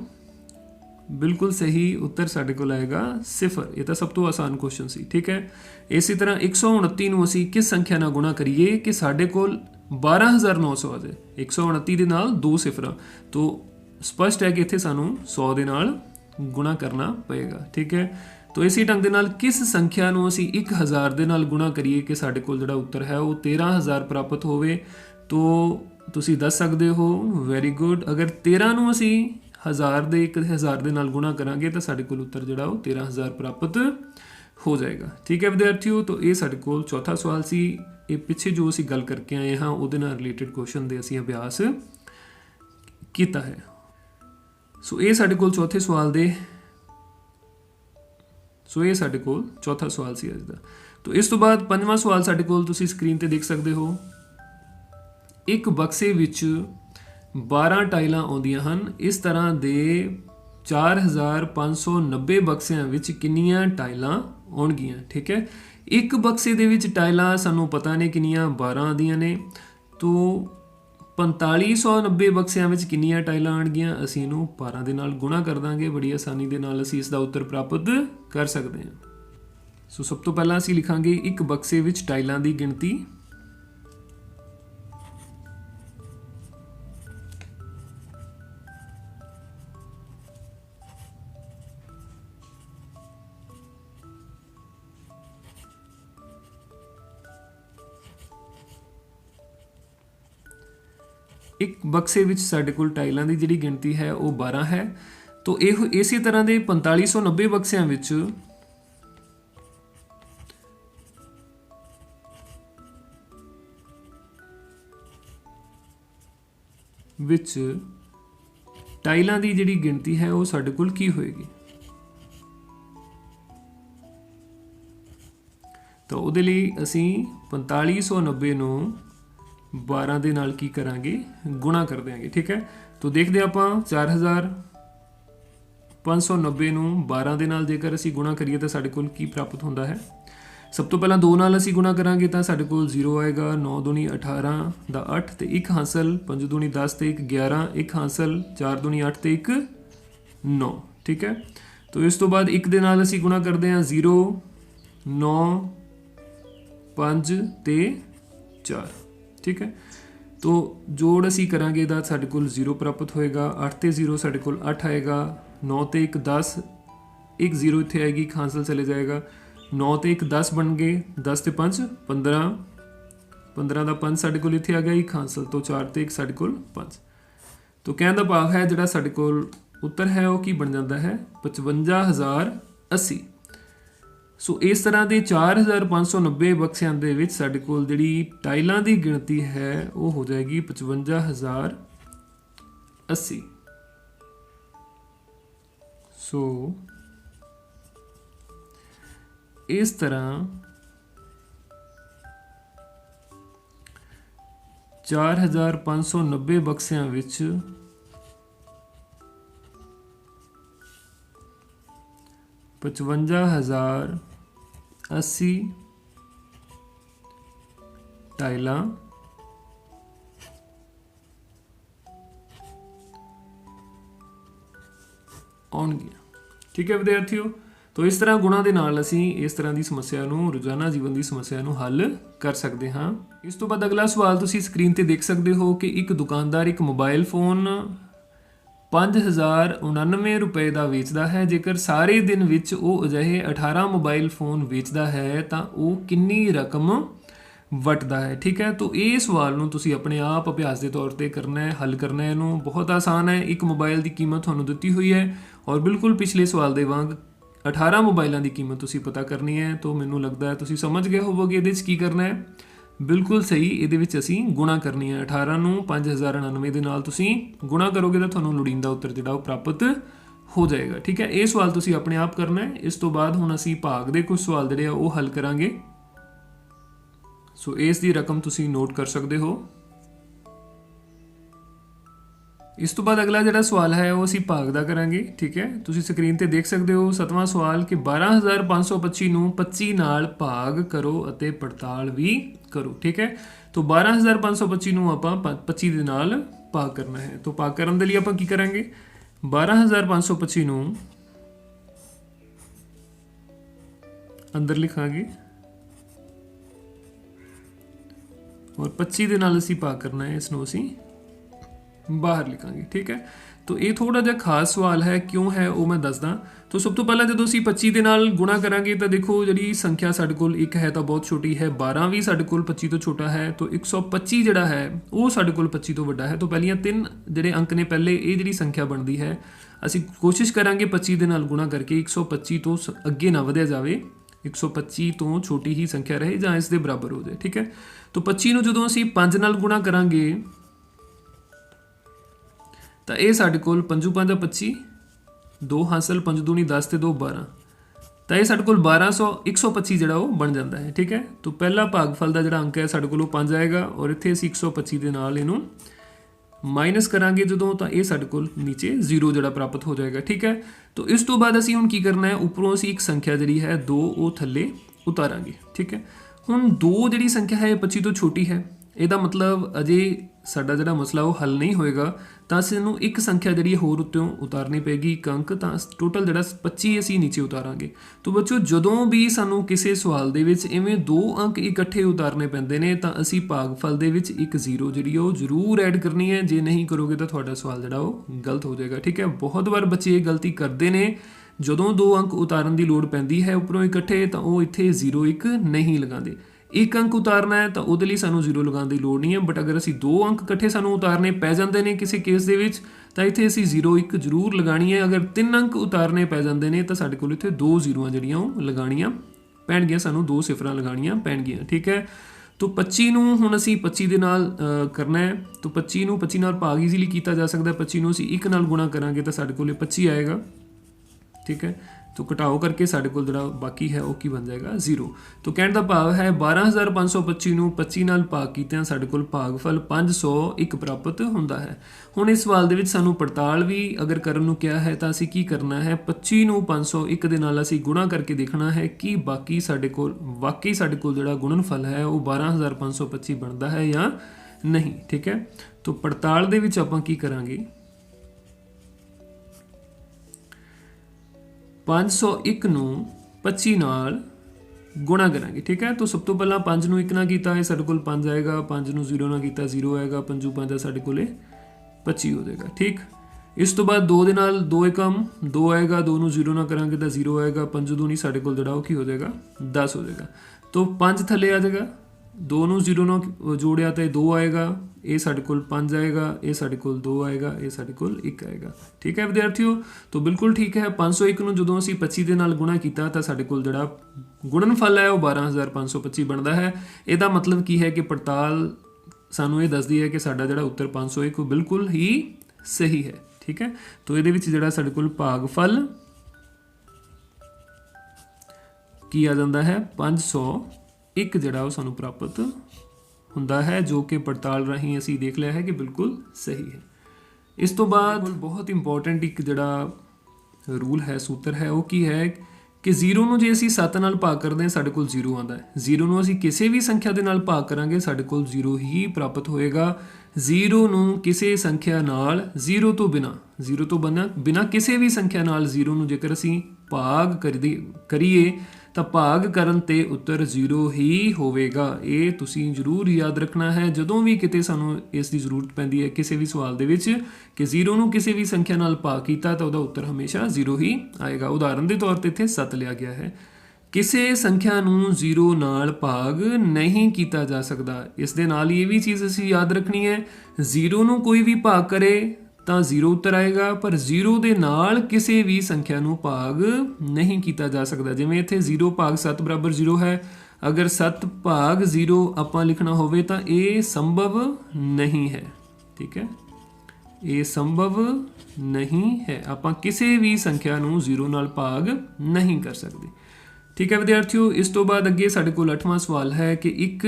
ਬਿਲਕੁਲ ਸਹੀ ਉੱਤਰ ਸਾਡੇ ਕੋਲ ਆਏਗਾ 0। ਇਹ ਤਾਂ ਸਭ ਤੋਂ ਆਸਾਨ ਕੁਐਸਚਨ ਸੀ। ਠੀਕ ਹੈ, ਇਸੇ ਤਰ੍ਹਾਂ 129 ਨੂੰ ਅਸੀਂ ਕਿਸ ਸੰਖਿਆ ਨਾਲ ਗੁਣਾ ਕਰੀਏ ਕਿ ਸਾਡੇ ਕੋਲ 12900 ਆ ਜਾਏ? 129 ਦੇ ਨਾਲ 2 ਸਿਫਰਾਂ, ਤੋਂ ਸਪਸ਼ਟ ਹੈ ਕਿ ਇੱਥੇ ਸਾਨੂੰ 100 ਦੇ ਨਾਲ ਗੁਣਾ ਕਰਨਾ ਪਏਗਾ। ਠੀਕ ਹੈ, तो इसी ढंग के नाल किस संख्या ਨੂੰ ਅਸੀਂ 1000 ਦੇ ਨਾਲ ਗੁਣਾ ਕਰੀਏ ਕਿ ਸਾਡੇ ਕੋਲ ਜਿਹੜਾ ਉੱਤਰ ਹੈ ਉਹ 13000 ਪ੍ਰਾਪਤ ਹੋਵੇ? तो ਤੁਸੀਂ ਦੱਸ ਸਕਦੇ ਹੋ ਵੈਰੀ ਗੁੱਡ। ਅਗਰ 13 ਨੂੰ ਅਸੀਂ 1000 ਦੇ 1000 ਦੇ ਨਾਲ ਗੁਣਾ ਕਰਾਂਗੇ ਤਾਂ ਸਾਡੇ ਕੋਲ ਉੱਤਰ ਜਿਹੜਾ ਉਹ 13000 ਪ੍ਰਾਪਤ ਹੋ ਜਾਏਗਾ। ਠੀਕ ਹੈ ਵਿਦਿਆਰਥੀਓ, तो ਇਹ ਸਾਡੇ ਕੋਲ ਚੌਥਾ ਸਵਾਲ ਸੀ। ਇਹ ਪਿੱਛੇ ਜੋ ਅਸੀਂ ਗੱਲ ਕਰਕੇ ਆਏ ਹਾਂ ਉਹਦੇ ਨਾਲ ਰਿਲੇਟਡ ਕੁਐਸਚਨ ਦੇ ਅਸੀਂ ਅਭਿਆਸ ਕੀਤਾ ਹੈ। ਸੋ ਇਹ ਸਾਡੇ ਕੋਲ ਚੌਥੇ ਸਵਾਲ ਦੇ ਇਹ ਸਾਡੇ ਕੋਲ ਚੌਥਾ ਸਵਾਲ ਸੀ ਅੱਜ ਦਾ। तो ਇਸ ਤੋਂ ਬਾਅਦ ਪੰਜਵਾਂ ਸਵਾਲ ਸਾਡੇ ਕੋਲ ਤੁਸੀਂ ਸਕਰੀਨ ਤੇ ਦੇਖ ਸਕਦੇ ਹੋ। ਇੱਕ ਬਕਸੇ ਵਿੱਚ 12 ਟਾਈਲਾਂ ਆਉਂਦੀਆਂ ਹਨ। ਇਸ ਤਰ੍ਹਾਂ ਦੇ 4590 ਬਕਸਿਆਂ ਵਿੱਚ ਕਿੰਨੀਆਂ ਟਾਈਲਾਂ ਆਉਣਗੀਆਂ? ਠੀਕ ਹੈ, ਇੱਕ ਬਕਸੇ ਦੇ ਵਿੱਚ ਟਾਈਲਾਂ ਸਾਨੂੰ ਪਤਾ ਨੇ ਕਿੰਨੀਆਂ, 12 ਆਉਂਦੀਆਂ ਨੇ। तो 4590 ਬਕਸਿਆਂ ਵਿੱਚ ਕਿੰਨੀਆਂ ਟਾਈਲਾਂ ਆਉਣਗੀਆਂ? ਅਸੀਂ ਇਹਨੂੰ 12 ਦੇ ਨਾਲ ਗੁਣਾ ਕਰ ਦਾਂਗੇ। ਬੜੀ ਆਸਾਨੀ ਦੇ ਨਾਲ ਅਸੀਂ ਇਸ ਦਾ ਉੱਤਰ ਪ੍ਰਾਪਤ ਕਰ ਸਕਦੇ ਹਾਂ। ਸੋ ਸਭ ਤੋਂ ਪਹਿਲਾਂ ਅਸੀਂ ਲਿਖਾਂਗੇ ਇੱਕ ਬਕਸੇ ਵਿੱਚ ਟਾਈਲਾਂ ਦੀ ਗਿਣਤੀ। ਇੱਕ ਬਕਸੇ ਵਿੱਚ ਸਾਡੇ ਕੋਲ ਟਾਈਲਾਂ ਦੀ ਜਿਹੜੀ ਗਿਣਤੀ ਹੈ ਉਹ 12 ਹੈ। तो ਇਹ ਇਸੇ ਤਰ੍ਹਾਂ ਦੇ 4590 ਬਕਸਿਆਂ ਵਿੱਚ ਟਾਈਲਾਂ ਦੀ ਜਿਹੜੀ ਗਿਣਤੀ ਹੈ ਉਹ ਸਾਡੇ ਕੋਲ ਕੀ ਹੋਏਗੀ? ਤਾਂ ਉਹਦੇ ਲਈ ਅਸੀਂ 4590 ਨੂੰ 12 ਦੇ ਨਾਲ ਕੀ ਕਰਾਂਗੇ? ਗੁਣਾ ਕਰ ਦਿਆਂਗੇ। ਠੀਕ ਹੈ, तो ਦੇਖਦੇ ਆਪਾਂ 4590 ਨੂੰ 12 ਦੇ ਨਾਲ ਜੇਕਰ ਅਸੀਂ ਗੁਣਾ ਕਰੀਏ ਤਾਂ ਸਾਡੇ ਕੋਲ ਕੀ ਪ੍ਰਾਪਤ ਹੁੰਦਾ ਹੈ। ਸਭ ਤੋਂ ਪਹਿਲਾਂ 2 ਨਾਲ ਅਸੀਂ ਗੁਣਾ ਕਰਾਂਗੇ ਤਾਂ ਸਾਡੇ ਕੋਲ 0 ਆਏਗਾ। 9 दूनी 18 ਦਾ 8 ਤੇ 1 ਹਾਸਲ, 5 दूनी 10 ਤੇ 1 11, 1 ਹਾਸਲ, 4 दूनी 8 ਤੇ 1 9। ਠੀਕ ਹੈ, तो ਇਸ ਤੋਂ ਬਾਅਦ 1 ਦੇ ਨਾਲ ਅਸੀਂ ਗੁਣਾ ਕਰਦੇ ਹਾਂ 0 9 5 ਤੇ 4। ठीक है, तो जोड़ असी करांगे दा साडे कोल 0 प्राप्त होएगा। 8 ते 0 साडे कोल 8 आएगा। 9 ते 1 10, 1 0 इत्थे आएगी, हासिल चले जाएगा। 9 ते 1 10 बन गए, 10 ते 5 15, 15 दा 5 साडे कोल इत्थे आ गया, 1 हासिल, तो 4 ते 1 साडे कोल 5। तो कहने दा भाव है जिहड़ा साडे कोल ਉੱਤਰ ਹੈ ਉਹ ਕੀ ਬਣ ਜਾਂਦਾ ਹੈ 55,080। ਸੋ ਇਸ ਤਰ੍ਹਾਂ ਦੇ 4,590 ਬਕਸਿਆਂ ਦੇ ਵਿੱਚ ਸਾਡੇ ਕੋਲ ਜਿਹੜੀ ਟਾਈਲਾਂ ਦੀ ਗਿਣਤੀ ਹੈ ਉਹ ਹੋ ਜਾਏਗੀ 55,080। ਸੋ ਇਸ ਤਰ੍ਹਾਂ 4,590 ਬਕਸਿਆਂ ਵਿੱਚ 55,080 ਟਾਈਲਾਂ ਆਉਣਗੀਆਂ। ਠੀਕ ਹੈ ਵਿਦਿਆਰਥੀਓ, तो इस तरह गुणा के नाल असीं इस तरह की समस्या नूं रोजाना जीवन की समस्या नूं हल कर सकते हाँ। इस तो बाद अगला सवाल तुसीं स्क्रीन ते देख सकते हो कि एक दुकानदार एक मोबाइल फोन 5,099 रुपए का वेचदा है। जेकर सारे दिन विच वो अजिहे 18 मोबाइल फोन वेचदा है तो वो कितनी रकम वटदा है। ठीक है, तो ये सवाल नूं तुसीं अपने आप अभ्यास के तौर पर करना है, हल करना है। इहनूं बहुत आसान है। एक मोबाइल की कीमत तुहानूं दित्ती हुई है और बिल्कुल पिछले सवाल दे वांग 18 मोबाइलों की कीमत तुसी पता करनी है। तो मैनू लगता है तुसी समझ गए होवोगे ये की करना है। बिल्कुल सही, ये असी गुणा करनी है। 18 नूं 5,099 के नाल तुसी गुणा करोगे तो तुहानूं लोड़ींदा उत्तर जिहड़ा वो प्राप्त हो जाएगा। ठीक है, ये सवाल तुसी अपने आप करना है। इस तो बाद हुण असी भाग दे कुछ सवाल जिहड़े वो हल करांगे। सो इस दी रकम तुसी नोट कर सकते हो। इस तो बाद अगला जिहड़ा सवाल है वो असीं भाग दा करांगे। ठीक है, तुसीं स्क्रीन ते देख सकते हो 7वां सवाल कि 12,525 नूं 25 नाल भाग करो अते पड़ताल भी करो। ठीक है, तो 12,525 नूं आपां 25 दे नाल भाग करना है। तो भाग करन दे लई आपां की करांगे 12,525 नूं अंदर लिखांगे और 25 दे नाल असीं भाग करना है, इसनूं असीं बाहर लिखांगे। ठीक है, तो ये थोड़ा जिहा खास सवाल है, क्यों है वो मैं दसदा। तो सब तो पहला जो असीं 25 दे नाल गुणा करांगे तो देखो जिहड़ी संख्या साडे कोल एक है तो बहुत छोटी है, 12 भी साडे कोल 25 तो छोटा है, तो 125 जिहड़ा है वो साडे कोल 25 तो वड्डा है। तो पहलियां 3 जिहड़े अंक ने पहले ये जिहड़ी संख्या बनती है असीं कोशिश करांगे 25 दे नाल गुणा करके 125 तो अगे ना वधिया जावे, 125 तो छोटी ही संख्या रहे जां इस दे बराबर हो जाए। ठीक है, तो 25 नूं जदों असीं 5 नाल गुणा करांगे तो यह साढ़े कोल 5 5 25 2 हासिल 5 दूनी 10 ते 2 12, तो यह साढ़े कोल 1200 125 जिहड़ा वो बन जाता है। ठीक है, तो पहला भागफल का जिहड़ा अंक है साढ़े कोल 5 आएगा और इत्थे असीं 125 दे नाल इहनूं माइनस करांगे जदों तो यह साढ़े कोल नीचे 0 जिहड़ा प्राप्त हो जाएगा। ठीक है, तो इस तो बाद असीं हुण की करना है, उपरों असीं एक संख्या जिहड़ी है 2 वो थल्ले उतारांगे। ठीक है, हुण 2 जिहड़ी संख्या है 25 तो छोटी है, ਇਹਦਾ मतलब अजे साडा जिहड़ा मसला वो हल नहीं होएगा, तो असीं नूं एक संख्या जिहड़ी होर उत्तों उतारनी पेगी, एक अंक, तो टोटल जिहड़ा 25 असीं नीचे उतारांगे। तो बच्चों जदों भी सानूं किसी सवाल दे विच इवें 2 अंक इकट्ठे उतारने पैंदे ने तो असीं भागफल दे विच एक 0 जिहड़ी वो जरूर ऐड करनी है। जे नहीं करोगे तो तुहाडा सवाल जिहड़ा वो गलत हो जाएगा। ठीक है, बहुत बार बच्चे ये गलती करते हैं, जदों 2 अंक उतारन की लोड़ पैंदी है उपरों इकट्ठे तो वो इत्थे 0 1 नहीं लगाते। एक अंक उतारना है तो वो सानू 0 लगाने की लोड़ नहीं है, बट अगर असी 2 अंक इकट्ठे सानू उतारने पै जाते हैं किसी केस दे विच तो इत्थे असी 0 1 जरूर लगानी है। अगर 3 अंक उतारने पै जाते हैं तो साडे कोल इत्थे 2 0 जिहड़ियां लगाणियां पैणगियां, सानू 2 सिफरां लगाणियां पैणगियां। ठीक है, तो 25 नूं हुण असी 25 दे नाल करना है, तो 25 नूं 25 नाल भाग ईजीली कीता जा सकदा है। 25 नूं असी 1 नाल गुणा करांगे तो साडे कोल 25 आएगा। ठीक है, तो घटाओ करके साढ़े कोल जिहड़ा बाकी है वो की बन जाएगा 0। तो कहने का भाव है 12,525 नूं 25 नाल भाग कीतिआं साढ़े कोल भागफल 501 प्राप्त होंदा है। हुण इस सवाल दे विच सानूं पड़ताल भी अगर करन नूं किहा है तो असीं की करना है 25 नूं 501 दे नाल असीं गुणा करके देखना है कि बाकी साढ़े कोल वाकई साढ़े कोल जिहड़ा गुणनफल है वो 12,525 बनता है या नहीं। ठीक है, तो पड़ताल दे विच आपां की करांगे 501 नूं 25 नाल गुणा करांगे। ठीक है, तो सब तो पहला 5 नूं 1 ना कीता है साडे कोल 5 आएगा, 5 नूं 0 ना कीता 0 आएगा, 5 5 साडे कोले 25 हो जाएगा। ठीक, इस तो बाद 2 दे नाल 2 एकम 2 आएगा, 2 नूं 0 ना करांगे तो 0 आएगा, 5 दूनी साडे कोल जिहड़ा की हो जाएगा 10 हो जाएगा। तो 5 थले आ जाएगा, 2 नूं 0 ना जोड़िया तो 2 आएगा, ये साढ़े कोल 5 आएगा, ये साढ़े कोल 2 आएगा, ये साढ़े कोल 1 आएगा। ठीक है विद्यार्थियों, तो बिल्कुल ठीक है। 501 ਨੂੰ ਜਦੋਂ ਅਸੀਂ 25 ਦੇ ਨਾਲ ਗੁਣਾ ਕੀਤਾ ਤਾਂ ਸਾਡੇ ਕੋਲ ਜਿਹੜਾ ਗੁਣਨਫਲ ਹੈ ਉਹ 12525 ਬਣਦਾ ਹੈ। ਇਹਦਾ ਮਤਲਬ ਕੀ ਹੈ ਕਿ ਪੜਤਾਲ ਸਾਨੂੰ ਇਹ ਦੱਸਦੀ ਹੈ ਕਿ ਸਾਡਾ ਜਿਹੜਾ ਉੱਤਰ 501 ਉਹ ਬਿਲਕੁਲ ਹੀ ਸਹੀ ਹੈ। ਠੀਕ ਹੈ, तो ਇਹਦੇ ਵਿੱਚ ਜਿਹੜਾ ਸਾਡੇ ਕੋਲ ਭਾਗਫਲ ਕੀ ਆ ਜਾਂਦਾ ਹੈ 501 ਜਿਹੜਾ ਉਹ ਸਾਨੂੰ ਪ੍ਰਾਪਤ ਹੁੰਦਾ ਹੈ, जो कि पड़ताल राही ਅਸੀਂ देख लिया है कि बिल्कुल सही है। इस तो बाद बहुत इंपॉर्टेंट एक ਜਿਹੜਾ रूल है, सूत्र है, वो की है कि 0 ਨੂੰ ਜੇ ਅਸੀਂ 7 ਨਾਲ ਭਾਗ ਕਰਦੇ ਹਾਂ ਸਾਡੇ ਕੋਲ 0 ਆਉਂਦਾ ਹੈ। 0 ਨੂੰ ਅਸੀਂ ਕਿਸੇ ਵੀ ਸੰਖਿਆ ਦੇ ਨਾਲ ਭਾਗ ਕਰਾਂਗੇ ਸਾਡੇ ਕੋਲ 0 ਹੀ ਪ੍ਰਾਪਤ ਹੋਏਗਾ। 0 ਨੂੰ ਕਿਸੇ ਸੰਖਿਆ ਨਾਲ 0 ਤੋਂ ਬਿਨਾ ਕਿਸੇ ਵੀ ਸੰਖਿਆ ਨਾਲ 0 ਨੂੰ ਜੇਕਰ ਅਸੀਂ ਭਾਗ ਕਰੀਏ ਤਾਂ ਭਾਗ ਕਰਨ ਤੇ ਉੱਤਰ 0 ਹੀ ਹੋਵੇਗਾ। ਇਹ ਤੁਸੀਂ ਜ਼ਰੂਰ ਯਾਦ ਰੱਖਣਾ ਹੈ ਜਦੋਂ ਵੀ ਕਿਤੇ ਸਾਨੂੰ ਇਸ ਦੀ ਜ਼ਰੂਰਤ ਪੈਂਦੀ ਹੈ ਕਿਸੇ ਵੀ ਸਵਾਲ ਦੇ ਵਿੱਚ ਕਿ 0 ਨੂੰ ਕਿਸੇ ਵੀ ਸੰਖਿਆ ਨਾਲ ਭਾਗ ਕੀਤਾ ਤਾਂ ਉਹਦਾ ਉੱਤਰ ਹਮੇਸ਼ਾ 0 ਹੀ ਆਏਗਾ। ਉਦਾਹਰਨ ਦੇ ਤੌਰ ਤੇ ਇੱਥੇ 7 ਲਿਆ ਗਿਆ ਹੈ। ਕਿਸੇ ਸੰਖਿਆ ਨੂੰ 0 ਨਾਲ ਭਾਗ ਨਹੀਂ ਕੀਤਾ ਜਾ ਸਕਦਾ। ਇਸ ਦੇ ਨਾਲ ਹੀ ਇਹ ਵੀ ਚੀਜ਼ ਅਸੀਂ ਯਾਦ ਰੱਖਣੀ ਹੈ, 0 ਨੂੰ ਕੋਈ ਵੀ ਭਾਗ ਕਰੇ ਤਾਂ 0 ਉੱਤਰ ਆਏਗਾ, ਪਰ 0 ਦੇ ਨਾਲ ਕਿਸੇ ਵੀ ਸੰਖਿਆ ਨੂੰ ਭਾਗ ਨਹੀਂ ਕੀਤਾ ਜਾ ਸਕਦਾ। ਜਿਵੇਂ ਇੱਥੇ 0 ਭਾਗ 7 ਬਰਾਬਰ 0 ਹੈ, ਅਗਰ 7 ਭਾਗ 0 ਆਪਾਂ ਲਿਖਣਾ ਹੋਵੇ ਤਾਂ ਇਹ ਸੰਭਵ ਨਹੀਂ ਹੈ। ਠੀਕ ਹੈ, ਇਹ ਸੰਭਵ ਨਹੀਂ ਹੈ। ਆਪਾਂ ਕਿਸੇ ਵੀ ਸੰਖਿਆ ਨੂੰ 0 ਨਾਲ ਭਾਗ ਨਹੀਂ ਕਰ ਸਕਦੇ। ਠੀਕ ਹੈ ਵਿਦਿਆਰਥੀਓ, ਇਸ ਤੋਂ ਬਾਅਦ ਅੱਗੇ ਸਾਡੇ ਕੋਲ 8ਵਾਂ ਸਵਾਲ ਹੈ ਕਿ ਇੱਕ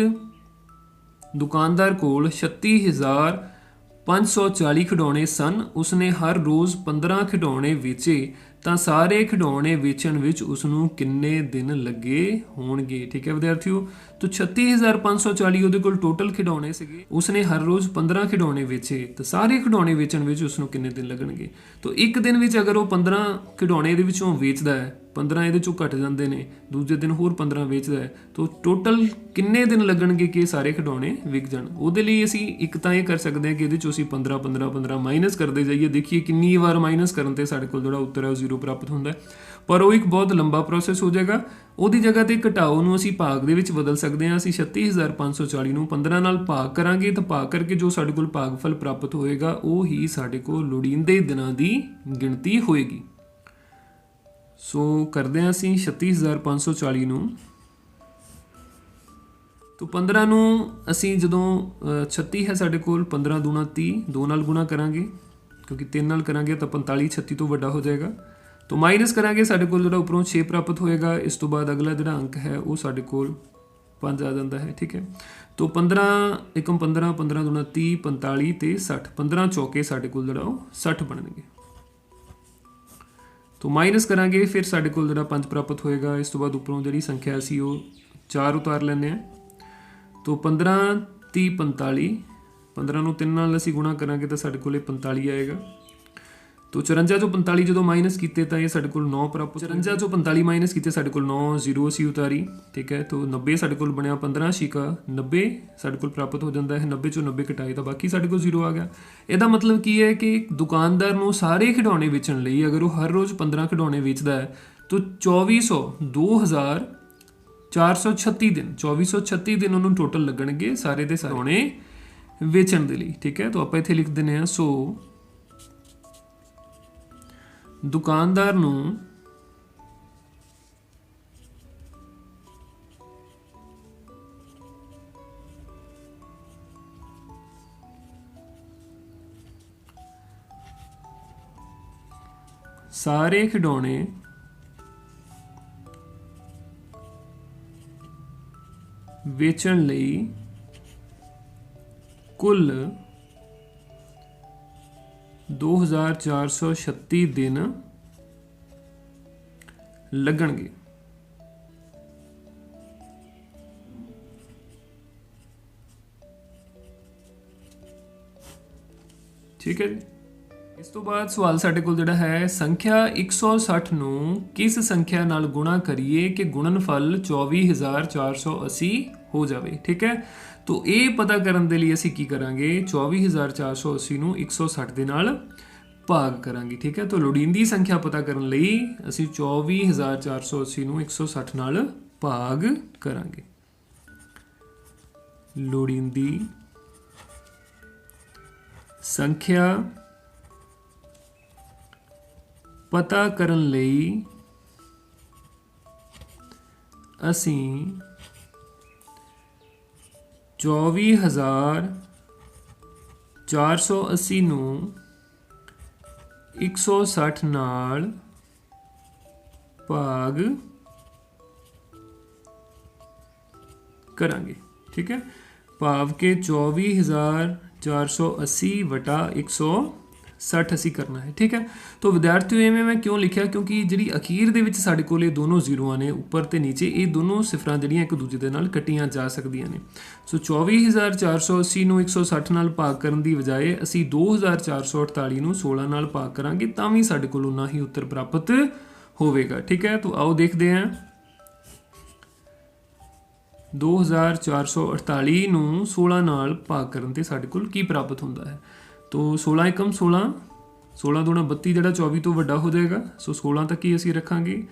ਦੁਕਾਨਦਾਰ ਕੋਲ 36,540 ਖਿਡੌਣੇ ਸਨ। ਉਸਨੇ ਹਰ ਰੋਜ਼ 15 ਖਿਡੌਣੇ ਵੇਚੇ ਤਾਂ ਸਾਰੇ ਖਿਡੌਣੇ ਵੇਚਣ ਵਿੱਚ ਉਸਨੂੰ ਕਿੰਨੇ ਦਿਨ ਲੱਗੇ ਹੋਣਗੇ। ਠੀਕ ਹੈ ਵਿਦਿਆਰਥੀਓ, ਤਾਂ 36,540 ਉਹਦੇ ਕੋਲ ਟੋਟਲ ਖਿਡੌਣੇ ਸੀਗੇ। ਉਸਨੇ ਹਰ ਰੋਜ਼ 15 ਖਿਡੌਣੇ ਵੇਚੇ ਤਾਂ ਸਾਰੇ ਖਿਡੌਣੇ ਵੇਚਣ ਵਿੱਚ ਉਸਨੂੰ ਕਿੰਨੇ ਦਿਨ ਲੱਗਣਗੇ। ਤਾਂ ਇੱਕ ਦਿਨ ਵਿੱਚ ਅਗਰ ਉਹ 15 ਖਿਡੌਣੇ ਦੇ ਵਿੱਚੋਂ ਵੇਚਦਾ ਹੈ, 15 ਇਹਦੇ ਚੋਂ ਘਟ ਜਾਂਦੇ ਨੇ, ਦੂਜੇ ਦਿਨ ਹੋਰ 15 ਵੇਚਦਾ ਹੈ, ਤਾਂ ਟੋਟਲ ਕਿੰਨੇ ਦਿਨ ਲੱਗਣਗੇ ਕਿ ਸਾਰੇ ਖਿਡੌਣੇ ਵਿਕ ਜਾਣ। ਉਹਦੇ ਲਈ ਅਸੀਂ ਇੱਕ ਤਾਂ ਇਹ ਕਰ ਸਕਦੇ ਹਾਂ ਕਿ ਇਹਦੇ ਚੋਂ ਅਸੀਂ 15 ਮਾਈਨਸ ਕਰਦੇ ਜਾਈਏ, ਦੇਖੀਏ ਕਿੰਨੀ ਵਾਰ ਮਾਈਨਸ ਕਰਨ ਤੇ ਸਾਡੇ ਕੋਲ ਜਿਹੜਾ ਉੱਤਰ ਹੈ ਉਹ 0 ਪ੍ਰਾਪਤ ਹੁੰਦਾ ਹੈ। ਪਰ ਉਹ ਇੱਕ ਬਹੁਤ ਲੰਬਾ ਪ੍ਰੋਸੈਸ ਹੋ ਜਾਏਗਾ। ਉਹਦੀ ਜਗ੍ਹਾ ਤੇ ਘਟਾਓ ਨੂੰ ਅਸੀਂ ਭਾਗ ਦੇ ਵਿੱਚ ਬਦਲ ਸਕਦੇ ਹਾਂ। ਅਸੀਂ 36,540 ਨੂੰ 15 ਨਾਲ ਭਾਗ ਕਰਾਂਗੇ ਤਾਂ ਭਾਗ ਕਰਕੇ ਜੋ ਸਾਡੇ ਕੋਲ ਭਾਗਫਲ ਪ੍ਰਾਪਤ ਹੋਏਗਾ ਉਹ ਹੀ ਸਾਡੇ ਕੋਲ ਲੋੜੀਂਦੇ ਦਿਨਾਂ ਦੀ ਗਿਣਤੀ ਹੋਏਗੀ। ਸੋ ਕਰਦੇ ਹਾਂ ਅਸੀਂ 36,540 ਨੂੰ, तो 15 ਨੂੰ ਅਸੀਂ ਜਦੋਂ 36 ਹੈ ਸਾਡੇ ਕੋਲ, 15 ਦੂਣਾ 30, 2 ਨਾਲ ਗੁਣਾ ਕਰਾਂਗੇ ਕਿਉਂਕਿ 3 ਨਾਲ ਕਰਾਂਗੇ ਤਾਂ 45 36 ਤੋਂ ਵੱਡਾ ਹੋ ਜਾਏਗਾ। तो ਮਾਈਨਸ ਕਰਾਂਗੇ ਸਾਡੇ ਕੋਲ ਜਿਹੜਾ ਉੱਪਰੋਂ 6 ਪ੍ਰਾਪਤ ਹੋਏਗਾ। ਇਸ ਤੋਂ ਬਾਅਦ ਅਗਲਾ ਜਿਹੜਾ ਅੰਕ ਹੈ ਉਹ ਸਾਡੇ ਕੋਲ 5 ਆ ਜਾਂਦਾ ਹੈ। ਠੀਕ ਹੈ, तो 15 ਏਕਮ 15, 15 ਦੂਣਾ 30, 45 ਤੇ 60, 15 ਚੌਕੇ ਸਾਡੇ ਕੋਲ ਜਿਹੜਾ ਉਹ 60 ਬਣਨਗੇ। तो ਮਾਈਨਸ ਕਰਾਂਗੇ ਫਿਰ ਸਾਡੇ ਕੋਲ ਜਿਹੜਾ 5 ਪ੍ਰਾਪਤ ਹੋਏਗਾ। ਇਸ ਤੋਂ ਬਾਅਦ ਉੱਪਰੋਂ ਜਿਹੜੀ ਸੰਖਿਆ ਸੀ ਉਹ 4 ਉਤਾਰ ਲੈਂਦੇ ਹਾਂ। तो 15, 30, 45, 15 ਨੂੰ 3 ਨਾਲ ਅਸੀਂ ਗੁਣਾ ਕਰਾਂਗੇ ਤਾਂ ਸਾਡੇ ਕੋਲ 45 ਆਏਗਾ। तो 54 ਚੋਂ 45 ਜਦੋਂ ਮਾਈਨਸ ਕੀਤੇ ਤਾਂ ਇਹ ਸਾਡੇ ਕੋਲ 9 ਪ੍ਰਾਪਤ। 54 ਚੋਂ 45 ਮਾਈਨਸ ਕੀਤੇ ਸਾਡੇ ਕੋਲ 9, 0 ਅਸੀਂ ਉਤਾਰੀ। ਠੀਕ ਹੈ, तो 90 ਸਾਡੇ ਕੋਲ ਬਣਿਆ, 15 ਛਿਕਾ 90 ਸਾਡੇ ਕੋਲ ਪ੍ਰਾਪਤ ਹੋ ਜਾਂਦਾ ਹੈ। 90 ਚੋਂ 90 ਘਟਾਏ ਤਾਂ ਬਾਕੀ ਸਾਡੇ ਕੋਲ 0 ਆ ਗਿਆ। ਇਹਦਾ ਮਤਲਬ ਕੀ ਹੈ ਕਿ ਦੁਕਾਨਦਾਰ ਨੂੰ ਸਾਰੇ ਖਿਡੌਣੇ ਵੇਚਣ ਲਈ ਅਗਰ ਉਹ ਹਰ ਰੋਜ਼ 15 ਖਿਡੌਣੇ ਵੇਚਦਾ ਹੈ ਤਾਂ 2436 ਦਿਨ 2436 ਦਿਨ ਉਹਨੂੰ ਟੋਟਲ ਲੱਗਣਗੇ ਸਾਰੇ ਦੇ ਖਿਡੌਣੇ ਵੇਚਣ ਦੇ ਲਈ। ਠੀਕ ਹੈ, ਤਾਂ ਆਪਾਂ ਇੱਥੇ ਲਿਖ ਦਿੰਦੇ ਹਾਂ। ਸੋ ਦੁਕਾਨਦਾਰ ਨੂੰ ਸਾਰੇ ਖਿਡੌਣੇ ਵੇਚਣ ਲਈ ਕੁੱਲ 2436 ਦਿਨ ਲੱਗਣਗੇ। ਠੀਕ ਹੈ ਜੀ, ਇਸ ਤੋਂ ਬਾਅਦ ਸਵਾਲ ਸਾਡੇ ਕੋਲ ਜਿਹੜਾ ਹੈ ਸੰਖਿਆ 160 ਨੂੰ ਕਿਸ ਸੰਖਿਆ ਨਾਲ ਗੁਣਾ ਕਰੀਏ ਕਿ ਗੁਣਨਫਲ 24,480 ਹੋ ਜਾਵੇ। ਠੀਕ ਹੈ, तो ਇਹ ਪਤਾ ਕਰਨ ਦੇ ਲਈ ਅਸੀਂ ਕੀ ਕਰਾਂਗੇ, 24,480 ਨੂੰ 160 ਦੇ ਨਾਲ ਭਾਗ ਕਰਾਂਗੇ। ਠੀਕ ਹੈ, ਤਾਂ ਲੋੜੀਂਦੀ ਸੰਖਿਆ ਪਤਾ ਕਰਨ ਲਈ ਅਸੀਂ 24,480 ਨੂੰ 160 ਨਾਲ ਭਾਗ ਕਰਾਂਗੇ। ਲੋੜੀਂਦੀ ਸੰਖਿਆ ਪਤਾ ਕਰਨ ਲਈ ਅਸੀਂ 24,480 ਨੂੰ 160 ਨਾਲ ਭਾਗ करांगे। ठीक है, भाव के 24,480 वटा 160 असी करना है। ठीक है, तो विद्यार्थियों इवें मैं क्यों लिखा, क्योंकि जी अखीर दे विच साडे कोल दोनों जीरोआं ने उपर ते नीचे, ये दोनों सिफरां जिहड़ियां एक दूजे दे नाल कट्टियां जा सकदियां ने। सो 24,480 ਨੂੰ 160 ਨਾਲ ਭਾਗ ਕਰਨ ਦੀ ਬਜਾਏ ਅਸੀਂ 2,448 ਨੂੰ 16 ਨਾਲ ਭਾਗ ਕਰਾਂਗੇ ਤਾਂ ਵੀ ਸਾਡੇ ਕੋਲ ਉਨਾ ਹੀ ਉੱਤਰ ਪ੍ਰਾਪਤ ਹੋਵੇਗਾ। ठीक है, तो आओ देखते हैं 2,448 ਨੂੰ 16 ਨਾਲ ਭਾਗ ਕਰਨ ਤੇ ਸਾਡੇ ਕੋਲ ਕੀ ਪ੍ਰਾਪਤ ਹੁੰਦਾ ਹੈ। तो 16 एकम 16, 16 दूना 32 ਜਿਹੜਾ 24 ਤੋਂ ਵੱਡਾ ਹੋ ਜਾਏਗਾ। ਸੋ 16 ਤੱਕ ਹੀ ਅਸੀਂ ਰੱਖਾਂਗੇ।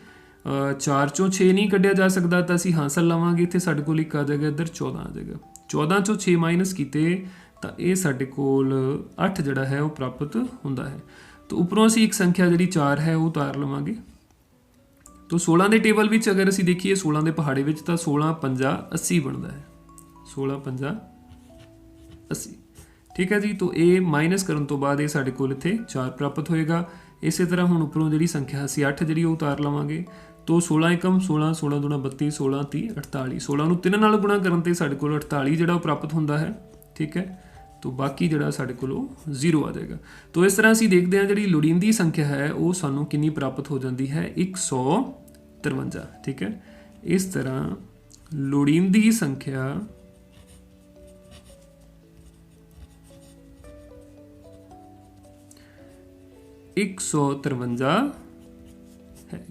4 ਚੋਂ 6 ਨਹੀਂ ਕੱਢਿਆ ਜਾ ਸਕਦਾ ਤਾਂ ਅਸੀਂ ਹਾਸਲ ਲਵਾਂਗੇ, ਇੱਥੇ ਸਾਡੇ ਕੋਲ ਇੱਕ ਆ ਜਾਏਗਾ, ਇੱਧਰ 14 ਆ ਜਾਏਗਾ। 14 ਚੋਂ 6 ਮਾਈਨਸ ਕੀਤੇ ਤਾਂ ਇਹ ਸਾਡੇ ਕੋਲ 8 ਜਿਹੜਾ ਹੈ ਉਹ ਪ੍ਰਾਪਤ ਹੁੰਦਾ ਹੈ। ਤਾਂ ਉੱਪਰੋਂ ਅਸੀਂ ਇੱਕ ਸੰਖਿਆ ਜਿਹੜੀ 4 ਹੈ ਉਹ ਉਤਾਰ ਲਵਾਂਗੇ। तो 16 ਦੇ ਟੇਬਲ ਵਿੱਚ ਅਗਰ ਅਸੀਂ ਦੇਖੀਏ 16 ਦੇ ਪਹਾੜੇ ਵਿੱਚ ਤਾਂ 16 50 80 ਬਣਦਾ ਹੈ। 16 50 80। ਠੀਕ ਹੈ ਜੀ, तो ਇਹ ਮਾਈਨਸ ਕਰਨ ਤੋਂ ਬਾਅਦ ਇਹ ਸਾਡੇ ਕੋਲ ਇੱਥੇ 4 ਪ੍ਰਾਪਤ ਹੋਏਗਾ। ਇਸੇ ਤਰ੍ਹਾਂ ਹੁਣ ਉੱਪਰੋਂ ਜਿਹੜੀ ਸੰਖਿਆ ਅਸੀਂ 8 ਜਿਹੜੀ ਉਹ ਉਤਾਰ ਲਵਾਂਗੇ। तो 16 एकम 16, 16 दूना 32, 16 30 48। 16 ਨੂੰ 3 ਨਾਲ ਗੁਣਾ ਕਰਨ ਤੇ ਸਾਡੇ ਕੋਲ 48 ਜਿਹੜਾ ਉਹ ਪ੍ਰਾਪਤ ਹੁੰਦਾ ਹੈ। ਠੀਕ ਹੈ, तो ਬਾਕੀ ਜਿਹੜਾ ਸਾਡੇ ਕੋਲ ਉਹ 0 ਆ ਜਾਏਗਾ। तो ਇਸ ਤਰ੍ਹਾਂ ਅਸੀਂ ਦੇਖਦੇ ਹਾਂ ਜਿਹੜੀ ਲੋੜੀਂਦੀ ਸੰਖਿਆ ਹੈ ਉਹ ਸਾਨੂੰ ਕਿੰਨੀ ਪ੍ਰਾਪਤ ਹੋ ਜਾਂਦੀ ਹੈ, 153। ਠੀਕ ਹੈ, ਇਸ ਤਰ੍ਹਾਂ ਲੋੜੀਂਦੀ ਸੰਖਿਆ ਇੱਕ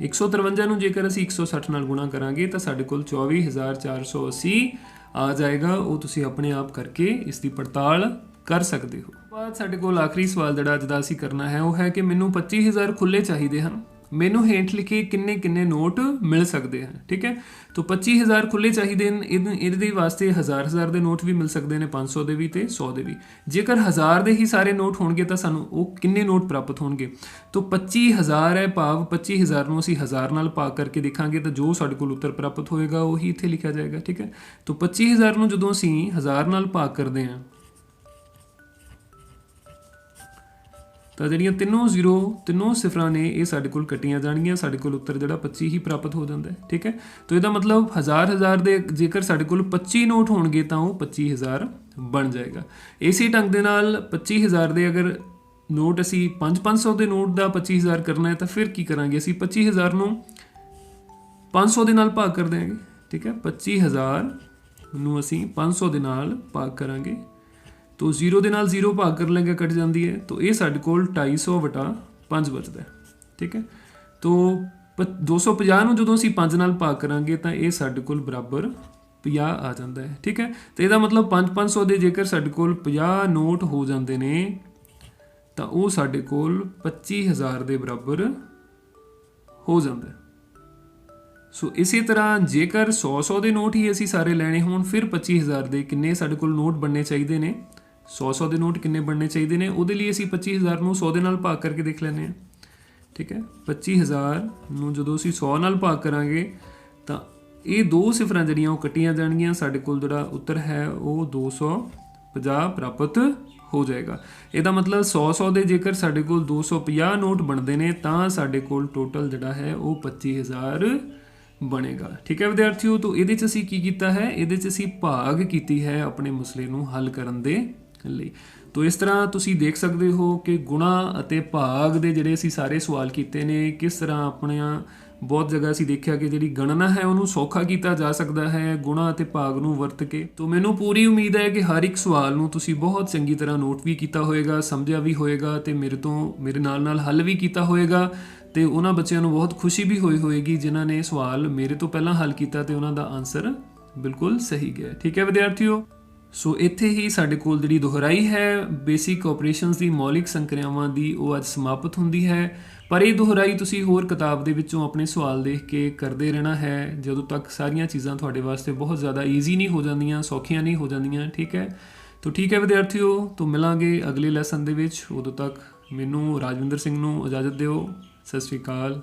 153 ਨੂੰ ਜੇਕਰ ਅਸੀਂ 160 ਨਾਲ ਗੁਣਾ ਕਰਾਂਗੇ ਤਾਂ ਸਾਡੇ ਕੋਲ 24,480 ਆ ਜਾਏਗਾ। ਉਹ ਤੁਸੀਂ ਆਪਣੇ ਆਪ ਕਰਕੇ ਇਸ ਦੀ ਪੜਤਾਲ ਕਰ ਸਕਦੇ ਹੋ। ਬਾਅਦ ਸਾਡੇ ਕੋਲ ਆਖਰੀ ਸਵਾਲ ਜਿਹੜਾ ਅੱਜ ਦਾ ਅਸੀਂ ਕਰਨਾ ਹੈ ਉਹ ਹੈ ਕਿ ਮੈਨੂੰ 25,000 ਖੁੱਲੇ ਚਾਹੀਦੇ ਹਨ, ਮੈਨੂੰ ਹੇਠ ਲਿਖੇ ਕਿੰਨੇ ਕਿੰਨੇ ਨੋਟ ਮਿਲ ਸਕਦੇ ਹਨ। ਠੀਕ ਹੈ, तो 25,000 ਖੁੱਲੇ ਚਾਹੀਦੇ ਨੇ। ਇਹਦੇ ਵਾਸਤੇ 1000 ਦੇ ਨੋਟ ਵੀ ਮਿਲ ਸਕਦੇ ਨੇ, 500 ਦੇ ਵੀ ਤੇ 100 ਦੇ ਵੀ। ਜੇਕਰ 1000 ਦੇ ਹੀ ਸਾਰੇ ਨੋਟ ਹੋਣਗੇ ਤਾਂ ਸਾਨੂੰ ਉਹ ਕਿੰਨੇ ਨੋਟ ਪ੍ਰਾਪਤ ਹੋਣਗੇ। तो 25,000 ਹੈ, ਭਾਵ 25,000 ਨੂੰ ਅਸੀਂ 1000 ਨਾਲ ਭਾਗ ਕਰਕੇ ਦੇਖਾਂਗੇ ਤਾਂ ਜੋ ਸਾਡੇ ਕੋਲ ਉੱਤਰ ਪ੍ਰਾਪਤ ਹੋਏਗਾ ਉਹੀ ਇੱਥੇ ਲਿਖਿਆ ਜਾਏਗਾ। ਠੀਕ ਹੈ, तो 25,000 ਨੂੰ ਜਦੋਂ ਅਸੀਂ 1000 ਨਾਲ ਭਾਗ ਕਰਦੇ ਹਾਂ ਤਾਂ ਜਿਹੜੀਆਂ ਤਿੰਨੋਂ ਸਿਫਰਾਂ ਨੇ ਇਹ ਸਾਡੇ ਕੋਲ ਕੱਟੀਆਂ ਜਾਣਗੀਆਂ, ਸਾਡੇ ਕੋਲ ਉੱਤਰ ਜਿਹੜਾ 25 ਹੀ ਪ੍ਰਾਪਤ ਹੋ ਜਾਂਦਾ ਹੈ। ਠੀਕ ਹੈ, ਤਾਂ ਇਹਦਾ ਮਤਲਬ 1000 ਦੇ ਜੇਕਰ ਸਾਡੇ ਕੋਲ 25 ਨੋਟ ਹੋਣਗੇ ਤਾਂ ਉਹ 25,000 ਬਣ ਜਾਏਗਾ। ਇਸੇ ਢੰਗ ਦੇ ਨਾਲ 25,000 ਦੇ ਅਗਰ ਨੋਟ ਅਸੀਂ 500 ਦੇ ਨੋਟ ਦਾ 25,000 ਕਰਨਾ ਹੈ ਤਾਂ ਫਿਰ ਕੀ ਕਰਾਂਗੇ, ਅਸੀਂ 25,000 ਨੂੰ 500 ਦੇ ਨਾਲ ਭਾਗ ਕਰ ਦਿਆਂਗੇ। ਠੀਕ ਹੈ, 25,000 ਨੂੰ ਅਸੀਂ 500 ਦੇ ਨਾਲ ਭਾਗ ਕਰਾਂਗੇ तो 0 ਦੇ ਨਾਲ 0 ਭਾਗ ਕਰ ਲੈਂਗੇ, ਕੱਟ ਜਾਂਦੀ ਹੈ। तो ਇਹ ਸਾਡੇ ਕੋਲ 250/5 ਬਚਦਾ ਹੈ। ਠੀਕ ਹੈ, तो 250 ਨੂੰ ਜਦੋਂ ਅਸੀਂ 5 ਨਾਲ ਭਾਗ ਕਰਾਂਗੇ ਤਾਂ ਇਹ ਸਾਡੇ ਕੋਲ ਬਰਾਬਰ 50 ਆ ਜਾਂਦਾ ਹੈ। ਠੀਕ ਹੈ, ਤੇ ਇਹਦਾ ਮਤਲਬ 500 ਦੇ ਜੇਕਰ ਸਾਡੇ ਕੋਲ 50 ਨੋਟ ਹੋ ਜਾਂਦੇ ਨੇ ਤਾਂ ਉਹ ਸਾਡੇ ਕੋਲ 25,000 ਦੇ ਬਰਾਬਰ ਹੋ ਜਾਂਦਾ ਹੈ। ਸੋ ਇਸੇ ਤਰ੍ਹਾਂ ਜੇਕਰ 100 ਦੇ ਨੋਟ ਹੀ ਅਸੀਂ ਸਾਰੇ ਲੈਣੇ ਹੋਣ ਫਿਰ 25,000 ਦੇ ਕਿੰਨੇ ਸਾਡੇ ਕੋਲ ਨੋਟ ਬਣਨੇ ਚਾਹੀਦੇ ਨੇ, 100 ਦੇ ਨੋਟ ਕਿੰਨੇ ਬਣਨੇ ਚਾਹੀਦੇ ਨੇ, ਉਹਦੇ ਲਈ ਅਸੀਂ 25,000 ਨੂੰ 100 ਦੇ ਨਾਲ ਭਾਗ ਕਰਕੇ ਦੇਖ ਲੈਂਦੇ ਹਾਂ। ਠੀਕ ਹੈ, 25,000 ਨੂੰ ਜਦੋਂ ਅਸੀਂ 100 ਨਾਲ ਭਾਗ ਕਰਾਂਗੇ ਤਾਂ ਇਹ ਦੋ ਸਿਫਰਾਂ ਜਿਹੜੀਆਂ ਉਹ ਕੱਟੀਆਂ ਜਾਣਗੀਆਂ, ਸਾਡੇ ਕੋਲ ਜਿਹੜਾ ਉੱਤਰ ਹੈ ਉਹ 250 ਪ੍ਰਾਪਤ ਹੋ ਜਾਏਗਾ। ਇਹਦਾ ਮਤਲਬ 100 ਦੇ ਜੇਕਰ ਸਾਡੇ ਕੋਲ 250 ਨੋਟ ਬਣਦੇ ਨੇ ਤਾਂ ਸਾਡੇ ਕੋਲ ਟੋਟਲ ਜਿਹੜਾ ਹੈ ਉਹ 25,000 ਬਣੇਗਾ। ਠੀਕ ਹੈ ਵਿਦਿਆਰਥੀਓ, ਤਾਂ ਇਹਦੇ 'ਚ ਅਸੀਂ ਕੀ ਕੀਤਾ ਹੈ, ਇਹਦੇ 'ਚ ਅਸੀਂ ਭਾਗ ਕੀਤੀ ਹੈ ਆਪਣੇ ਮਸਲੇ ਨੂੰ ਹੱਲ ਕਰਨ ਦੇ ਲਈ। तो इस तरह तुसी देख सकते हो कि गुणा ਅਤੇ ਭਾਗ ਦੇ ਜਿਹੜੇ ਅਸੀਂ ਸਾਰੇ ਸਵਾਲ ਕੀਤੇ ਨੇ ਕਿਸ ਤਰ੍ਹਾਂ ਆਪਣੇ ਬਹੁਤ ਜਗ੍ਹਾ ਅਸੀਂ ਦੇਖਿਆ ਕਿ ਜਿਹੜੀ ਗਣਨਾ ਹੈ ਉਹਨੂੰ ਸੌਖਾ ਕੀਤਾ ਜਾ ਸਕਦਾ ਹੈ ਗੁਣਾ ਅਤੇ ਭਾਗ ਨੂੰ ਵਰਤ ਕੇ। तो ਮੈਨੂੰ ਪੂਰੀ ਉਮੀਦ ਹੈ ਕਿ ਹਰ ਇੱਕ ਸਵਾਲ ਨੂੰ ਤੁਸੀਂ ਬਹੁਤ ਚੰਗੀ ਤਰ੍ਹਾਂ ਨੋਟ ਵੀ ਕੀਤਾ ਹੋਏਗਾ, ਸਮਝਿਆ ਵੀ ਹੋਏਗਾ ਤੇ ਮੇਰੇ ਨਾਲ ਹੱਲ ਵੀ ਕੀਤਾ ਹੋਏਗਾ ਤੇ ਉਹਨਾਂ ਬੱਚਿਆਂ ਨੂੰ ਬਹੁਤ ਖੁਸ਼ੀ ਵੀ ਹੋਈ ਹੋਏਗੀ ਜਿਨ੍ਹਾਂ ਨੇ ਸਵਾਲ ਮੇਰੇ ਤੋਂ ਪਹਿਲਾਂ ਹੱਲ ਕੀਤਾ ਤੇ ਉਹਨਾਂ ਦਾ ਆਨਸਰ ਬਿਲਕੁਲ ਸਹੀ ਗਿਆ। ਠੀਕ ਹੈ ਵਿਦਿਆਰਥੀਓ, ਸੋ ਇੱਥੇ ਹੀ ਸਾਡੇ ਕੋਲ ਜਿਹੜੀ ਦੁਹਰਾਈ ਹੈ ਬੇਸਿਕ ਆਪਰੇਸ਼ਨਸ ਦੀ ਮੌਲਿਕ ਸੰਕਰਿਆਵਾਂ ਦੀ ਉਹ ਅੱਜ ਸਮਾਪਤ ਹੁੰਦੀ ਹੈ। ਪਰ ਇਹ ਦੁਹਰਾਈ ਤੁਸੀਂ ਹੋਰ ਕਿਤਾਬ ਦੇ ਵਿੱਚੋਂ ਆਪਣੇ ਸਵਾਲ ਦੇਖ ਕੇ ਕਰਦੇ ਰਹਿਣਾ ਹੈ ਜਦੋਂ ਤੱਕ ਸਾਰੀਆਂ ਚੀਜ਼ਾਂ ਤੁਹਾਡੇ ਵਾਸਤੇ ਬਹੁਤ ਜ਼ਿਆਦਾ ਈਜ਼ੀ ਨਹੀਂ ਹੋ ਜਾਂਦੀਆਂ, ਸੌਖੀਆਂ ਨਹੀਂ ਹੋ ਜਾਂਦੀਆਂ। ਠੀਕ ਹੈ, ਤੋ ਠੀਕ ਹੈ ਵਿਦਿਆਰਥੀਓ, ਤੋ ਮਿਲਾਂਗੇ ਅਗਲੇ ਲੈਸਨ ਦੇ ਵਿੱਚ। ਉਦੋਂ ਤੱਕ ਮੈਨੂੰ ਰਾਜਵਿੰਦਰ ਸਿੰਘ ਨੂੰ ਇਜਾਜ਼ਤ ਦਿਓ। ਸਤਿ ਸ਼੍ਰੀ ਅਕਾਲ।